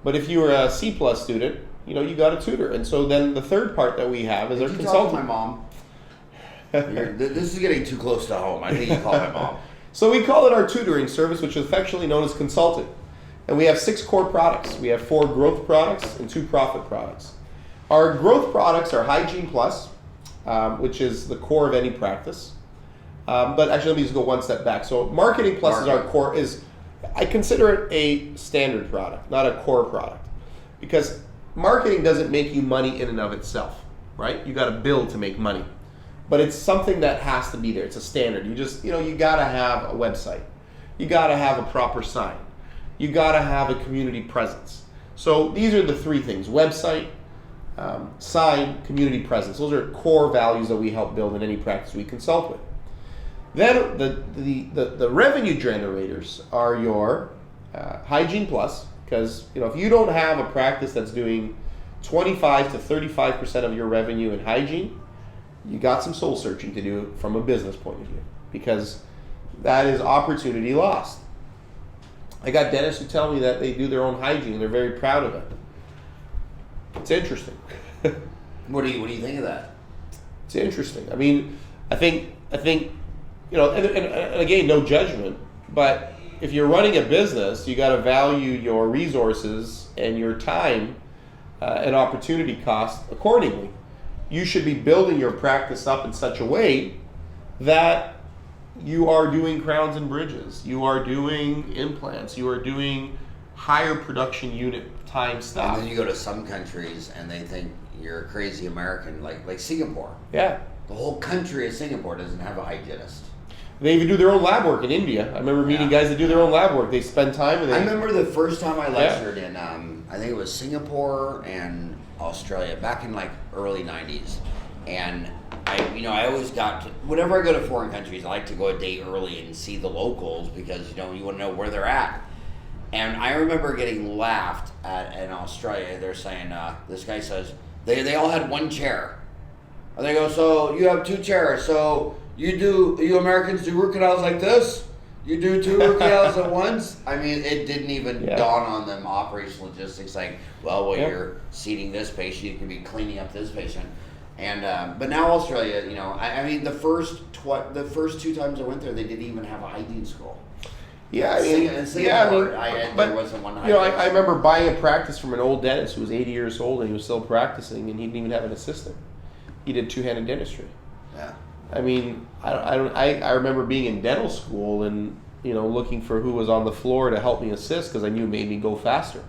But if you were a C+ student, you got a tutor. And so then the third part that we have is our consultant. Talk to my mom. This is getting too close to home. I think you call my mom. So we call it our tutoring service, which is affectionately known as consultant. And we have 6 core products. We have 4 growth products and 2 profit products. Our growth products are Hygiene Plus, which is the core of any practice. But actually, let me just go one step back. So Marketing Plus is our core. I consider it a standard product, not a core product. Because marketing doesn't make you money in and of itself, right? You got to build to make money. But it's something that has to be there. It's a standard. You just, you got to have a website. You got to have a proper sign. You got to have a community presence. So these are the 3 things: website, sign, community presence. Those are core values that we help build in any practice we consult with. Then the revenue generators are your Hygiene Plus, because if you don't have a practice that's doing 25 to 35% of your revenue in hygiene, you got some soul searching to do from a business point of view, because that is opportunity lost. I got dentists who tell me that they do their own hygiene and they're very proud of it. It's interesting. What do you think of that? It's interesting. I mean, I think and again, no judgment, but if you're running a business, you got to value your resources and your time and opportunity cost accordingly. You should be building your practice up in such a way that you are doing crowns and bridges, you are doing implants, you are doing higher production unit time stuff. And then you go to some countries and they think you're a crazy American, like Singapore. Yeah. The whole country of Singapore doesn't have a hygienist. They even do their own lab work in India. I remember meeting guys that do their own lab work. They spend time and I remember the first time I lectured in, I think it was Singapore and Australia, back in like early 90s. And I always got to, whenever I go to foreign countries, I like to go a day early and see the locals because, you want to know where they're at. And I remember getting laughed at in Australia. They're saying, this guy says, they all had one chair. And they go, so you have two chairs, so you Americans do root canals like this? You do 2 root canals at once? I mean, it didn't even dawn on them, operational logistics, like, well, you're seating this patient, you can be cleaning up this patient. And but now Australia, I mean, the first 2 times I went there, they didn't even have a hygiene school. Yeah, I mean, there wasn't one hygiene. I remember buying a practice from an old dentist who was 80 years old and he was still practicing, and he didn't even have an assistant. He did two-handed dentistry. Yeah. I mean, I remember being in dental school and looking for who was on the floor to help me assist because I knew it made me go faster.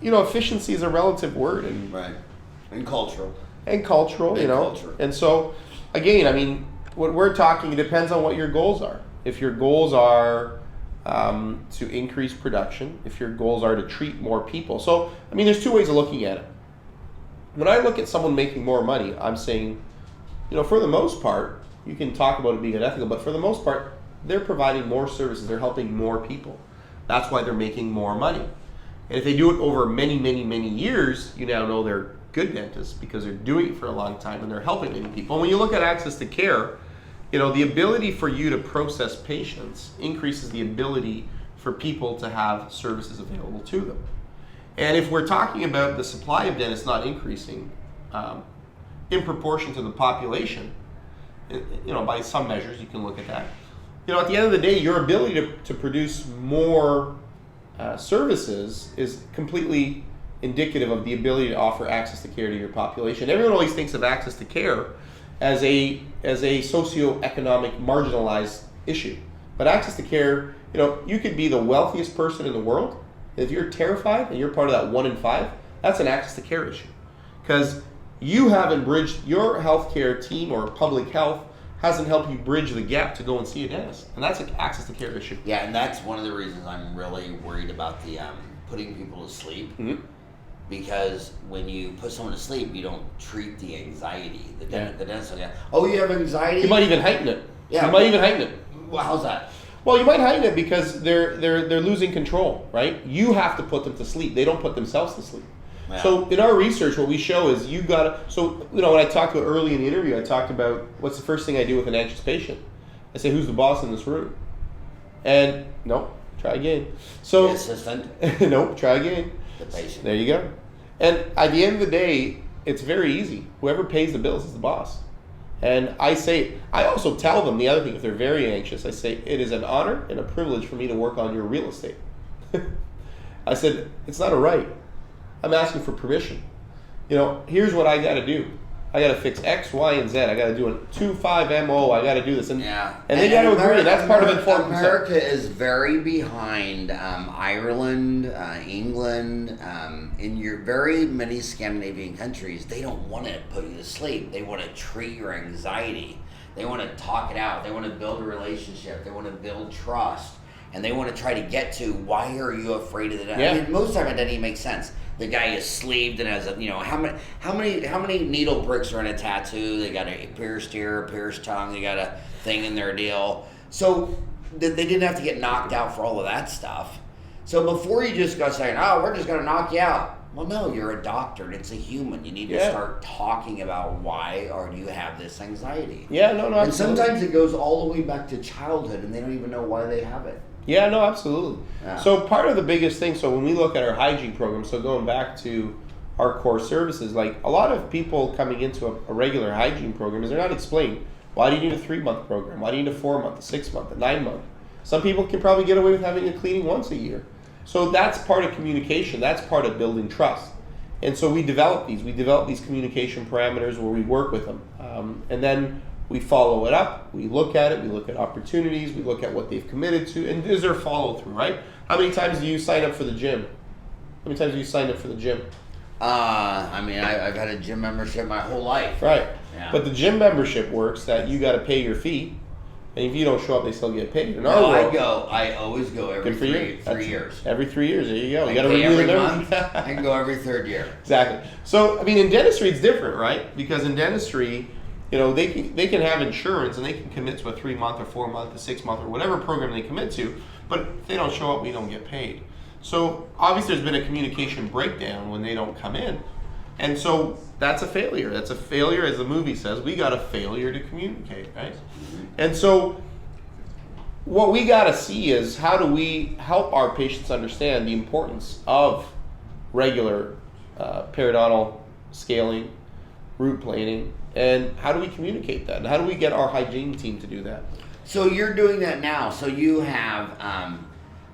Efficiency is a relative word, and right, and cultural, cultural. And so, again, I mean, what we're talking, it depends on what your goals are. If your goals are to increase production, if your goals are to treat more people. So, I mean, there's 2 ways of looking at it. When I look at someone making more money, I'm saying, for the most part, you can talk about it being unethical, but for the most part, they're providing more services. They're helping more people. That's why they're making more money. And if they do it over many, many, many years, you now know they're good dentists because they're doing it for a long time and they're helping many people. And when you look at access to care, the ability for you to process patients increases the ability for people to have services available to them. And if we're talking about the supply of dentists not increasing in proportion to the population, by some measures you can look at that. At the end of the day, your ability to produce more services is completely indicative of the ability to offer access to care to your population. Everyone always thinks of access to care as a socioeconomic marginalized issue. But access to care, you could be the wealthiest person in the world. If you're terrified and you're part of that 1 in 5, that's an access to care issue. Because you haven't bridged, your healthcare team or public health hasn't helped you bridge the gap to go and see a dentist. And that's an access to care issue. Yeah, and that's one of the reasons I'm really worried about the putting people to sleep. Mm-hmm. Because when you put someone to sleep, you don't treat the anxiety. The dentist will go, oh, you have anxiety? You might even heighten it. Yeah. You might even heighten it. Well, how's that? Well, you might heighten it because they're losing control, right? You have to put them to sleep. They don't put themselves to sleep. Yeah. So in our research, what we show is you got to. So when I talked about early in the interview, I talked about what's the first thing I do with an anxious patient. I say, who's the boss in this room? And no, try again. So the assistant. Nope, try again. The patient. There you go. And at the end of the day, it's very easy. Whoever pays the bills is the boss. And I also tell them the other thing, if they're very anxious, I say, it is an honor and a privilege for me to work on your real estate. I said, it's not a right. I'm asking for permission. Here's what I got to do. I got to fix X, Y, and Z. I got to do a 2.5 MO. I got to do this. And they got to agree. That's part of informed consent. America is very behind Ireland, England, in your very many Scandinavian countries. They don't want to put you to sleep. They want to treat your anxiety. They want to talk it out. They want to build a relationship. They want to build trust. And they want to try to get to, why are you afraid of the death? Yeah. I mean, most of the time it doesn't even make sense. The guy is sleeved and has how many needle bricks are in a tattoo? They got a pierced ear, a pierced tongue. They got a thing in their deal. So they didn't have to get knocked out for all of that stuff. So before you just go saying, oh, we're just going to knock you out. Well, no, you're a doctor and it's a human. You need to start talking about why or do you have this anxiety. Yeah, no, and absolutely. Sometimes it goes all the way back to childhood and they don't even know why they have it. Yeah, no, absolutely. Yeah. So part of the biggest thing, so when we look at our hygiene program, so going back to our core services. Like a lot of people coming into a regular hygiene program is they're not explained, why do you need a 3-month program? Why do you need a 4-month, a 6-month, a 9-month? Some people can probably get away with having a cleaning once a year. So that's part of communication. That's part of building trust. And so we develop these. We develop these communication parameters where we work with them. And then we follow it up. We look at it. We look at opportunities. We look at what they've committed to. And is there follow through, right? How many times do you sign up for the gym? How many times do you sign up for the gym? I've had a gym membership my whole life. Right. Yeah. But the gym membership works that you got to pay your fee. And if you don't show up, they still get paid. I always go every three years. Every 3 years, there you go. You got to pay renew every the month. I can go every third year. Exactly. So, in dentistry, it's different, right? Because in dentistry, they can have insurance and they can commit to a 3-month or 4-month, a 6-month, or whatever program they commit to. But if they don't show up, we don't get paid. So, obviously, there's been a communication breakdown when they don't come in. And so that's a failure. That's a failure, as the movie says. We got a failure to communicate, right? Mm-hmm. And so what we got to see is how do we help our patients understand the importance of regular periodontal scaling, root planing, and how do we communicate that? And how do we get our hygiene team to do that? So you're doing that now. So you have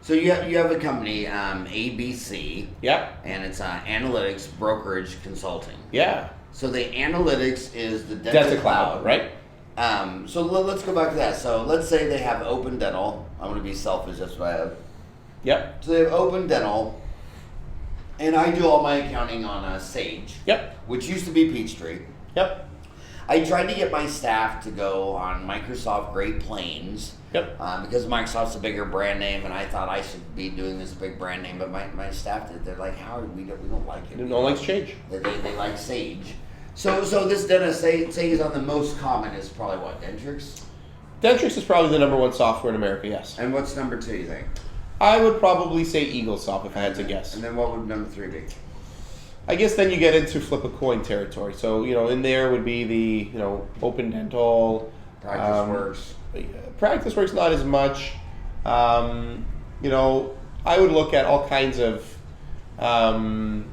you have a company, ABC. Yep. And it's analytics brokerage consulting. Yeah. So the analytics is the DentalTown, right? So let's go back to that. So let's say they have open dental. I'm going to be selfish. That's what I have. Yep. So they have open dental, and I do all my accounting on Sage. Yep. Which used to be Peachtree. Yep. I tried to get my staff to go on Microsoft Great Plains. Yep. Because Microsoft's a bigger brand name, and I thought I should be doing this big brand name, but my staff did. They're like, Howard, we don't like it. They don't like Sage. They like Sage. So this dentist, say is on the most common is probably what, Dentrix? Dentrix is probably the number 1 software in America, yes. And what's number 2, you think? I would probably say EagleSoft if I had to guess. And then what would number 3 be? I guess then you get into flip a coin territory. So, in there would be the, Open Dental. PracticeWorks. PracticeWorks not as much. I would look at all kinds of, I'd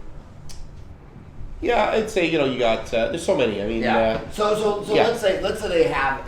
say, you got, there's so many. I mean, So yeah. let's say they have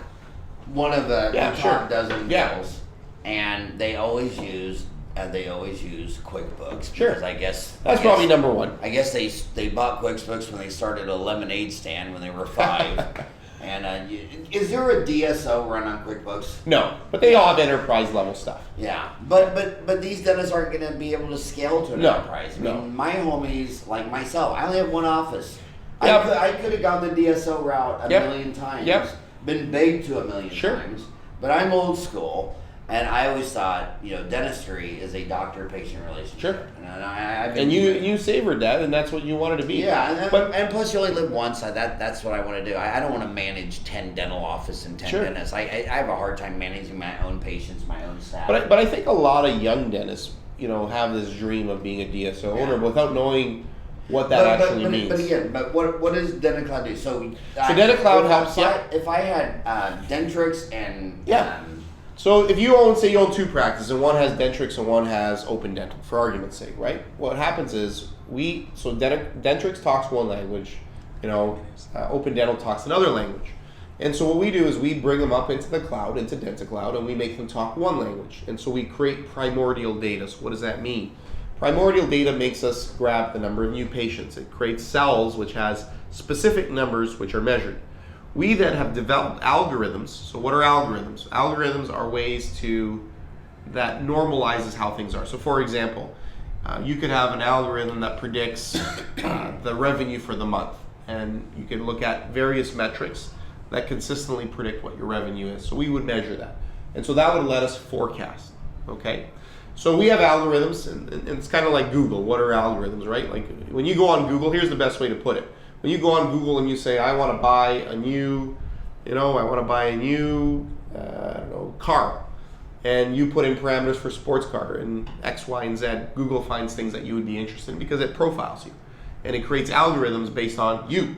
one of the top dozen bills, and they always use QuickBooks. Sure. Because I guess probably number 1. I guess they bought QuickBooks when they started a lemonade stand when they were 5. And is there a DSO run on QuickBooks? No, but they all have enterprise level stuff. Yeah, but these dentists aren't going to be able to scale to an enterprise. I mean, my homies, like myself, I only have 1 office. Yep. I could have gone the DSO route a million times. Yep. Been begged to a million times. But I'm old school. And I always thought, dentistry is a doctor-patient relationship. Sure. And you savored that, and that's what you wanted to be. Yeah, and plus you only live once. That's what I want to do. I don't want to manage 10 dental offices and 10 dentists. I have a hard time managing my own patients, my own staff. But I think a lot of young dentists, have this dream of being a DSO owner without knowing what that actually means. But again, what does DentalTown do? So DentalTown helps. If I had Dentrix and So if you own 2 practices and one has Dentrix and one has Open Dental, for argument's sake, right? What happens is Dentrix talks one language, Open Dental talks another language. And so what we do is we bring them up into the cloud, into DentalCloud, and we make them talk one language. And so we create primordial data. So what does that mean? Primordial data makes us grab the number of new patients. It creates cells which has specific numbers which are measured. We then have developed algorithms. So what are algorithms? Algorithms are ways that normalizes how things are. So for example, you could have an algorithm that predicts the revenue for the month. And you can look at various metrics that consistently predict what your revenue is. So we would measure that. And so that would let us forecast, okay? So we have algorithms, and it's kind of like Google. What are algorithms, right? Like when you go on Google, here's the best way to put it. When you go on Google and you say, I want to buy a new, car, and you put in parameters for sports car and X, Y, and Z, Google finds things that you would be interested in because it profiles you, and it creates algorithms based on you.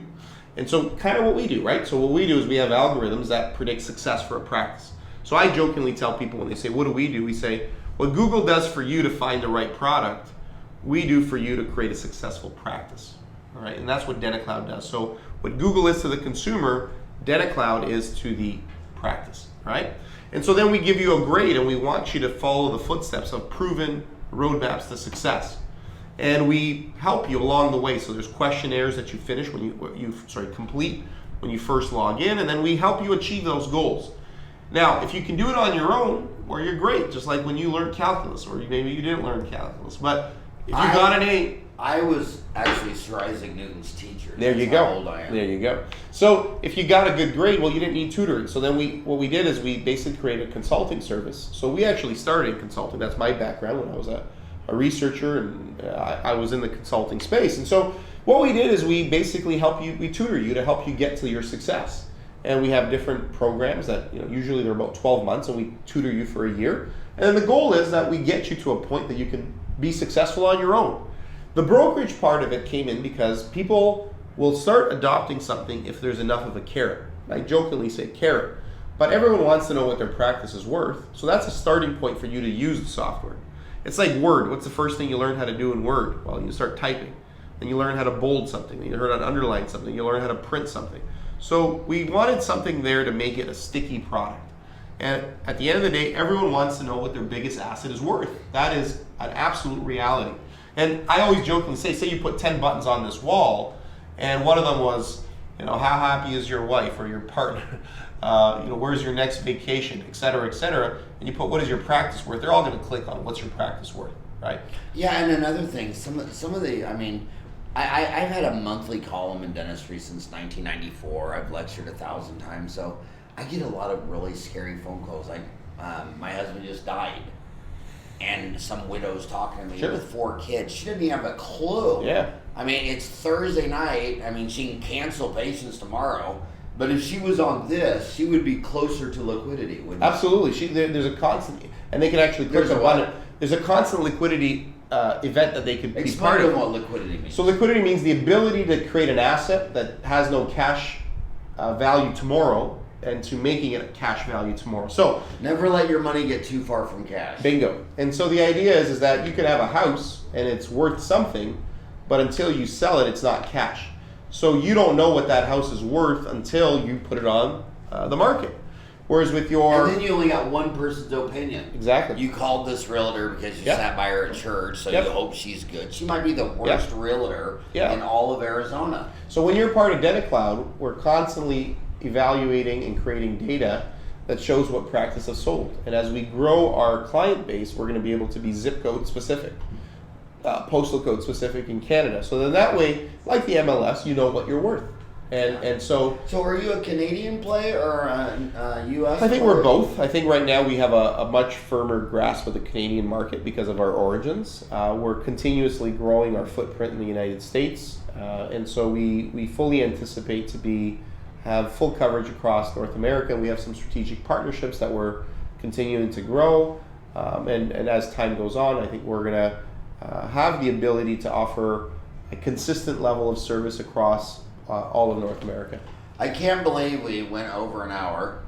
And so kind of what we do, right? So what we do is we have algorithms that predict success for a practice. So I jokingly tell people when they say, what do? We say, what Google does for you to find the right product, we do for you to create a successful practice. All right, and that's what DentalTown does. So what Google is to the consumer, DentalTown is to the practice, right? And so then we give you a grade, and we want you to follow the footsteps of proven roadmaps to success. And we help you along the way. So there's questionnaires that you finish when you complete when you first log in, and then we help you achieve those goals. Now, if you can do it on your own, well, you're great. Just like when you learned calculus, or maybe you didn't learn calculus. But if you got an A, I was actually Sir Isaac Newton's teacher. There you That's go. how old I am. There you go. So if you got a good grade, well, you didn't need tutoring. So then what we did is we basically created a consulting service. So we actually started in consulting. That's my background when I was a researcher, and I was in the consulting space. And so what we did is we basically we tutor you to help you get to your success. And we have different programs that usually they're about 12 months, and we tutor you for a year. And then the goal is that we get you to a point that you can be successful on your own. The brokerage part of it came in because people will start adopting something if there's enough of a carrot. I jokingly say carrot, but everyone wants to know what their practice is worth. So that's a starting point for you to use the software. It's like Word. What's the first thing you learn how to do in Word? Well, you start typing. Then you learn how to bold something. Then you learn how to underline something. You learn how to print something. So we wanted something there to make it a sticky product. And at the end of the day, everyone wants to know what their biggest asset is worth. That is an absolute reality. And I always jokingly say you put 10 buttons on this wall, and one of them was, how happy is your wife or your partner? Where's your next vacation, et cetera, and you put what is your practice worth? They're all going to click on what's your practice worth, right? Yeah, and another thing, some of the, I've had a monthly column in dentistry since 1994. I've lectured 1,000 times, so I get a lot of really scary phone calls. Like, my husband just died, and some widow's talking to me with 4 kids. She didn't even have a clue. Yeah. It's Thursday night. She can cancel patients tomorrow. But if she was on this, she would be closer to liquidity, wouldn't she? Absolutely. There's a constant, and they can actually click a button. There's a constant liquidity event that they could be part of. Explain what liquidity means. So liquidity means the ability to create an asset that has no cash value tomorrow, and to making it a cash value tomorrow. So never let your money get too far from cash. Bingo. And so the idea is that you could have a house and it's worth something, but until you sell it, it's not cash. So you don't know what that house is worth until you put it on the market. Whereas with your... And then you only got one person's opinion. Exactly. You called this realtor because you sat by her at church, so you hope she's good. She might be the worst realtor in all of Arizona. So when you're part of DentalTown, we're constantly evaluating and creating data that shows what practice has sold. And as we grow our client base, we're going to be able to be zip code specific. Postal code specific in Canada. So then that way, like the MLS, you know what you're worth. And so... So are you a Canadian player or a U.S. I think we're both. I think right now we have a much firmer grasp of the Canadian market because of our origins. We're continuously growing our footprint in the United States. And so we fully anticipate to have full coverage across North America. And we have some strategic partnerships that we're continuing to grow. And as time goes on, I think we're going to have the ability to offer a consistent level of service across all of North America. I can't believe we went over an hour,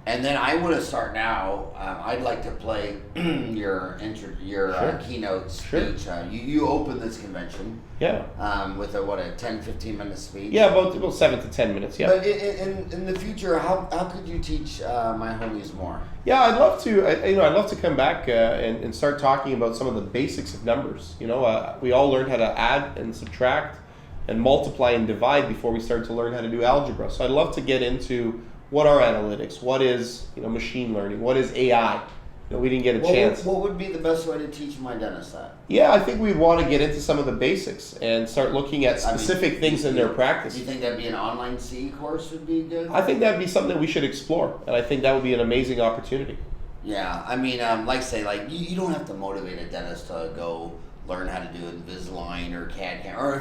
and then I want to start now. I'd like to play your keynote speech. You open this convention. With a 10-15 minute speech. Yeah, about 7 to 10 minutes. Yeah. But in the future, how could you teach my homies more? Yeah, I'd love to. I'd love to come back and start talking about some of the basics of numbers. We all learned how to add and subtract and multiply and divide before we started to learn how to do algebra. So I'd love to get into what are analytics, what is machine learning, what is AI. We didn't get a chance. What would be the best way to teach my dentist that? Yeah, I think we'd want to get into some of the basics and start looking at specific things in their practice. Do you think that'd be an online CE course would be good? I think that'd be something that we should explore, and I think that would be an amazing opportunity. Yeah, you don't have to motivate a dentist to go learn how to do Invisalign or CAD-CAM, or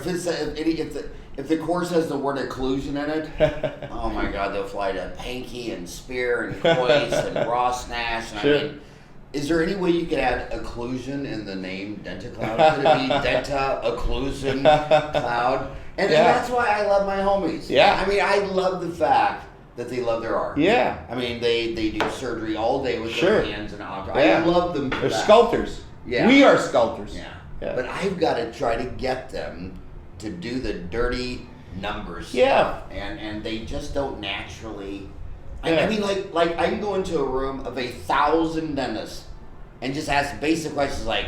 if the course has the word occlusion in it, oh my God, they'll fly to Pankey and Spear and Coyce and Ross Nash. And is there any way you could add occlusion in the name DentalTown? Could it be Denta Occlusion Cloud? And that's why I love my homies. Yeah. I love the fact that they love their art. Yeah. They do surgery all day with their hands and objects. Yeah. I love them for They're that. sculptors. Yeah. We are sculptors. Yeah. But I've got to try to get them to do the dirty numbers. Yeah. And they just don't naturally. Yeah. I mean, like I can go into a room of 1,000 dentists and just ask basic questions like,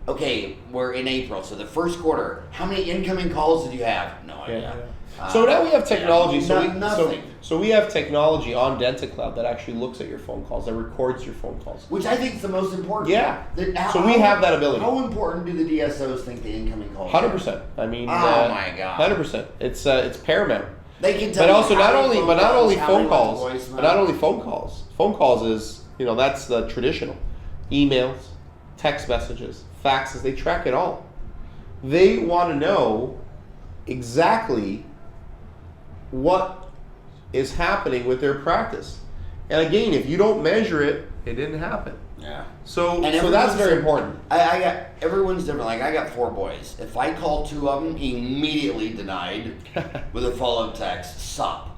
okay, we're in April, so the first quarter, how many incoming calls did you have? No idea. So now we have technology. Nothing. So we have technology on DentaCloud that actually looks at your phone calls, that records your phone calls. Which I think is the most important. Yeah. So we have that ability. How important do the DSOs think the incoming calls? 100%. I mean, my God. 100%. It's paramount. They can tell. But also not only phone calls. Phone calls is, that's the traditional. Emails, text messages, faxes, they track it all. They want to know exactly what is happening with their practice. And again, if you don't measure it, it didn't happen. Yeah. So that's very important. Everyone's different. Like I got 4 boys. If I call 2 of them, immediately denied with a follow-up text, sup,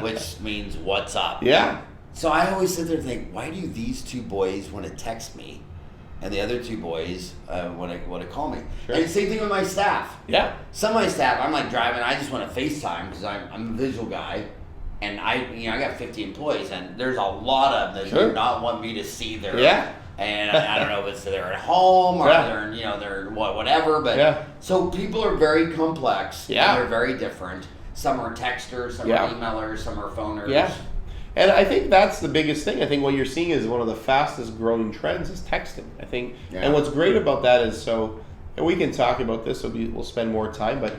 which means what's up. Yeah. So I always sit there and think, why do these 2 boys want to text me, and the other 2 boys want to call me? Sure. And same thing with my staff. Yeah. Some of my staff, I'm like driving, I just want to FaceTime because I'm a visual guy. And I got 50 employees, and there's a lot of them that do not want me to see their. Yeah. And I don't know if it's they're at home or they're whatever, but so people are very complex. Yeah. And they're very different. Some are texters, some are emailers, some are phoners. Yeah. And I think that's the biggest thing. I think what you're seeing is one of the fastest growing trends is texting. I think, and what's great about that is and we can talk about this. So we'll spend more time, but.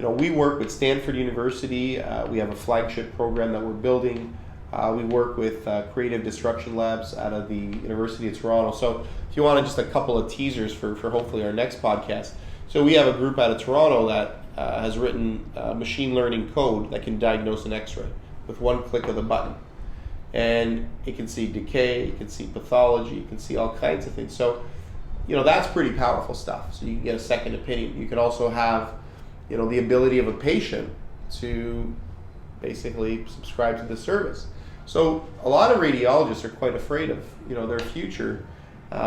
We work with Stanford University. We have a flagship program that we're building. We work with Creative Destruction Labs out of the University of Toronto. So if you want just a couple of teasers for hopefully our next podcast. So we have a group out of Toronto that has written machine learning code that can diagnose an x-ray with one click of the button. And it can see decay, it can see pathology, it can see all kinds of things. So, that's pretty powerful stuff. So you can get a second opinion. You can also have the ability of a patient to basically subscribe to the service. So a lot of radiologists are quite afraid of, their future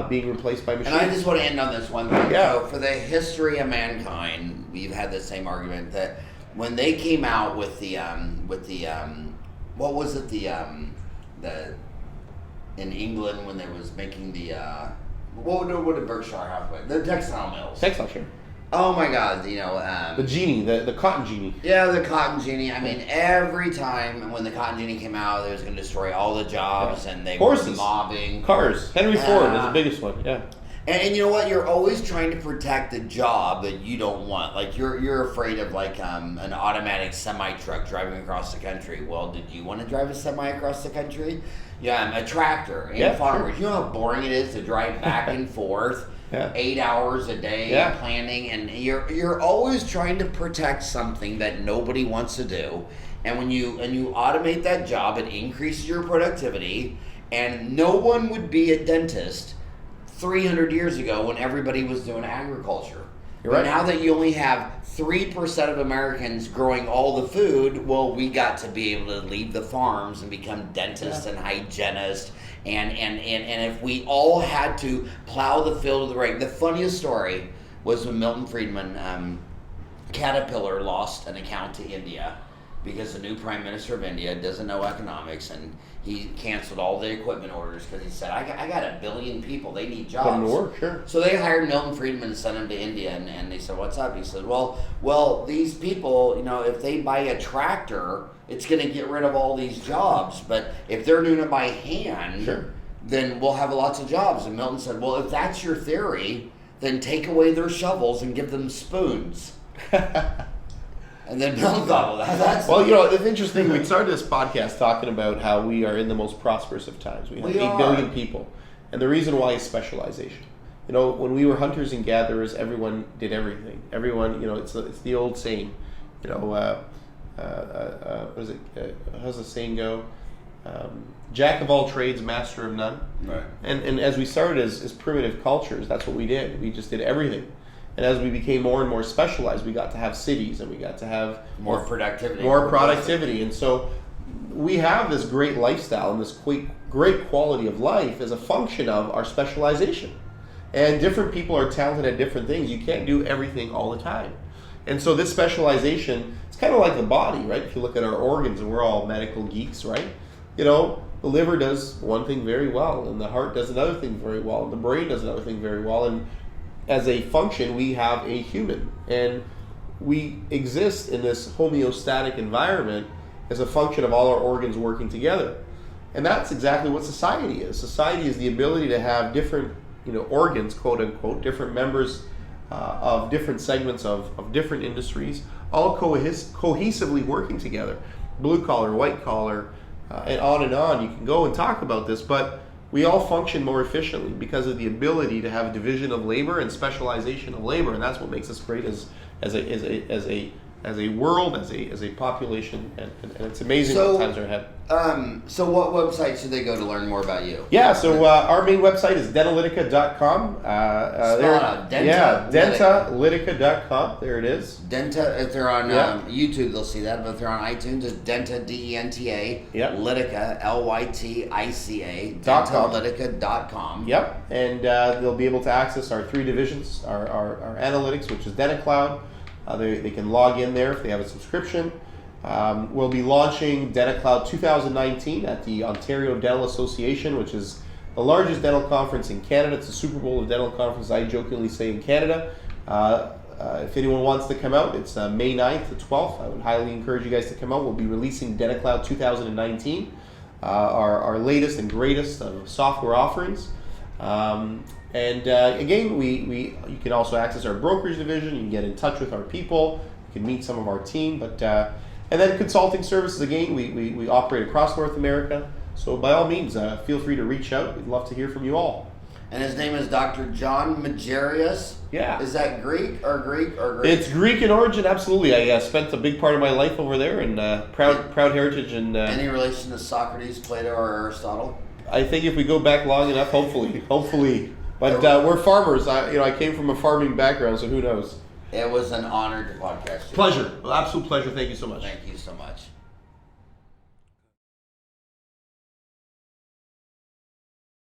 being replaced by machines. And I just want to end on this one thing. Yeah. So for the history of mankind, we've had the same argument that when they came out with the what was it, the in England when they was making the what did Berkshire have? The textile mills. Textile, sure. Oh my God, the genie, the cotton genie. Yeah, the cotton genie. I mean, every time when the cotton genie came out, it was going to destroy all the jobs, and they were mobbing. Cars. Henry Ford is the biggest one, yeah. And you know what? You're always trying to protect the job that you don't want. Like you're afraid of an automatic semi truck driving across the country. Well, did you want to drive a semi across the country? Yeah, a tractor and farmers. Sure. You know how boring it is to drive back and forth. 8 hours a day planning, and you're always trying to protect something that nobody wants to do. And when you automate that job, it increases your productivity. And no one would be a dentist 300 years ago when everybody was doing agriculture. You're right. Now that you only have 3% of Americans growing all the food, well, we got to be able to leave the farms and become dentists and hygienists. And if we all had to plow the field of the right. The funniest story was when Milton Friedman, Caterpillar lost an account to India because the new Prime Minister of India doesn't know economics, and he canceled all the equipment orders because he said, I got 1 billion people, they need jobs. Put 'em to work, sure. So they hired Milton Friedman and sent him to India, and they said, what's up? He said, well, these people, if they buy a tractor, it's going to get rid of all these jobs. But if they're doing it by hand, then we'll have lots of jobs. And Milton said, well, if that's your theory, then take away their shovels and give them spoons. And then Milton thought, well, that's... Well, it's interesting. We started this podcast talking about how we are in the most prosperous of times. We have 8 billion people. And the reason why is specialization. When we were hunters and gatherers, everyone did everything. Everyone, it's the old saying, what is it? How's the saying go? Jack of all trades, master of none. Right. And as we started as primitive cultures, that's what we did. We just did everything. And as we became more and more specialized, we got to have cities, and we got to have more productivity. More productivity. And so we have this great lifestyle and this great quality of life as a function of our specialization. And different people are talented at different things. You can't do everything all the time. And so this specialization, it's kind of like the body, right? If you look at our organs, and we're all medical geeks, right? You know, the liver does one thing very well, and the heart does another thing very well, and the brain does another thing very well. And as a function, we have a human. And we exist in this homeostatic environment as a function of all our organs working together. And that's exactly what society is. Society is the ability to have different, organs, quote unquote, different members of different segments of different industries, all cohesively working together. Blue collar, white collar, and on and on. You can go and talk about this, but we all function more efficiently because of the ability to have division of labor and specialization of labor, and that's what makes us great as a world, as a population, and it's amazing what times are ahead. So what website should they go to learn more about you? Yeah, so our main website is dentalytica.com. Dentalytica.com. There it is. Denta, if they're on YouTube, they'll see that. But if they're on iTunes, it's Denta, DENTA, Lytica, LYTICA, dentalytica.com. Yep, and they'll be able to access our 3 divisions, our analytics, which is DentaCloud. They can log in there if they have a subscription. We'll be launching DentaCloud 2019 at the Ontario Dental Association, which is the largest dental conference in Canada. It's the Super Bowl of dental conferences, I jokingly say, in Canada. If anyone wants to come out, it's May 9th to 12th. I would highly encourage you guys to come out. We'll be releasing DentaCloud 2019, our latest and greatest software offerings. Again, you can also access our brokerage division. You can get in touch with our people. You can meet some of our team. And then consulting services, again, we operate across North America. So by all means, feel free to reach out. We'd love to hear from you all. And his name is Dr. John Medeiros. Yeah. Is that Greek? It's Greek in origin, absolutely. I spent a big part of my life over there, and proud heritage. And any relation to Socrates, Plato, or Aristotle? I think if we go back long enough, hopefully. But we're farmers. I came from a farming background, so who knows? It was an honor to podcast you. Pleasure. Absolute pleasure. Thank you so much. Thank you so much.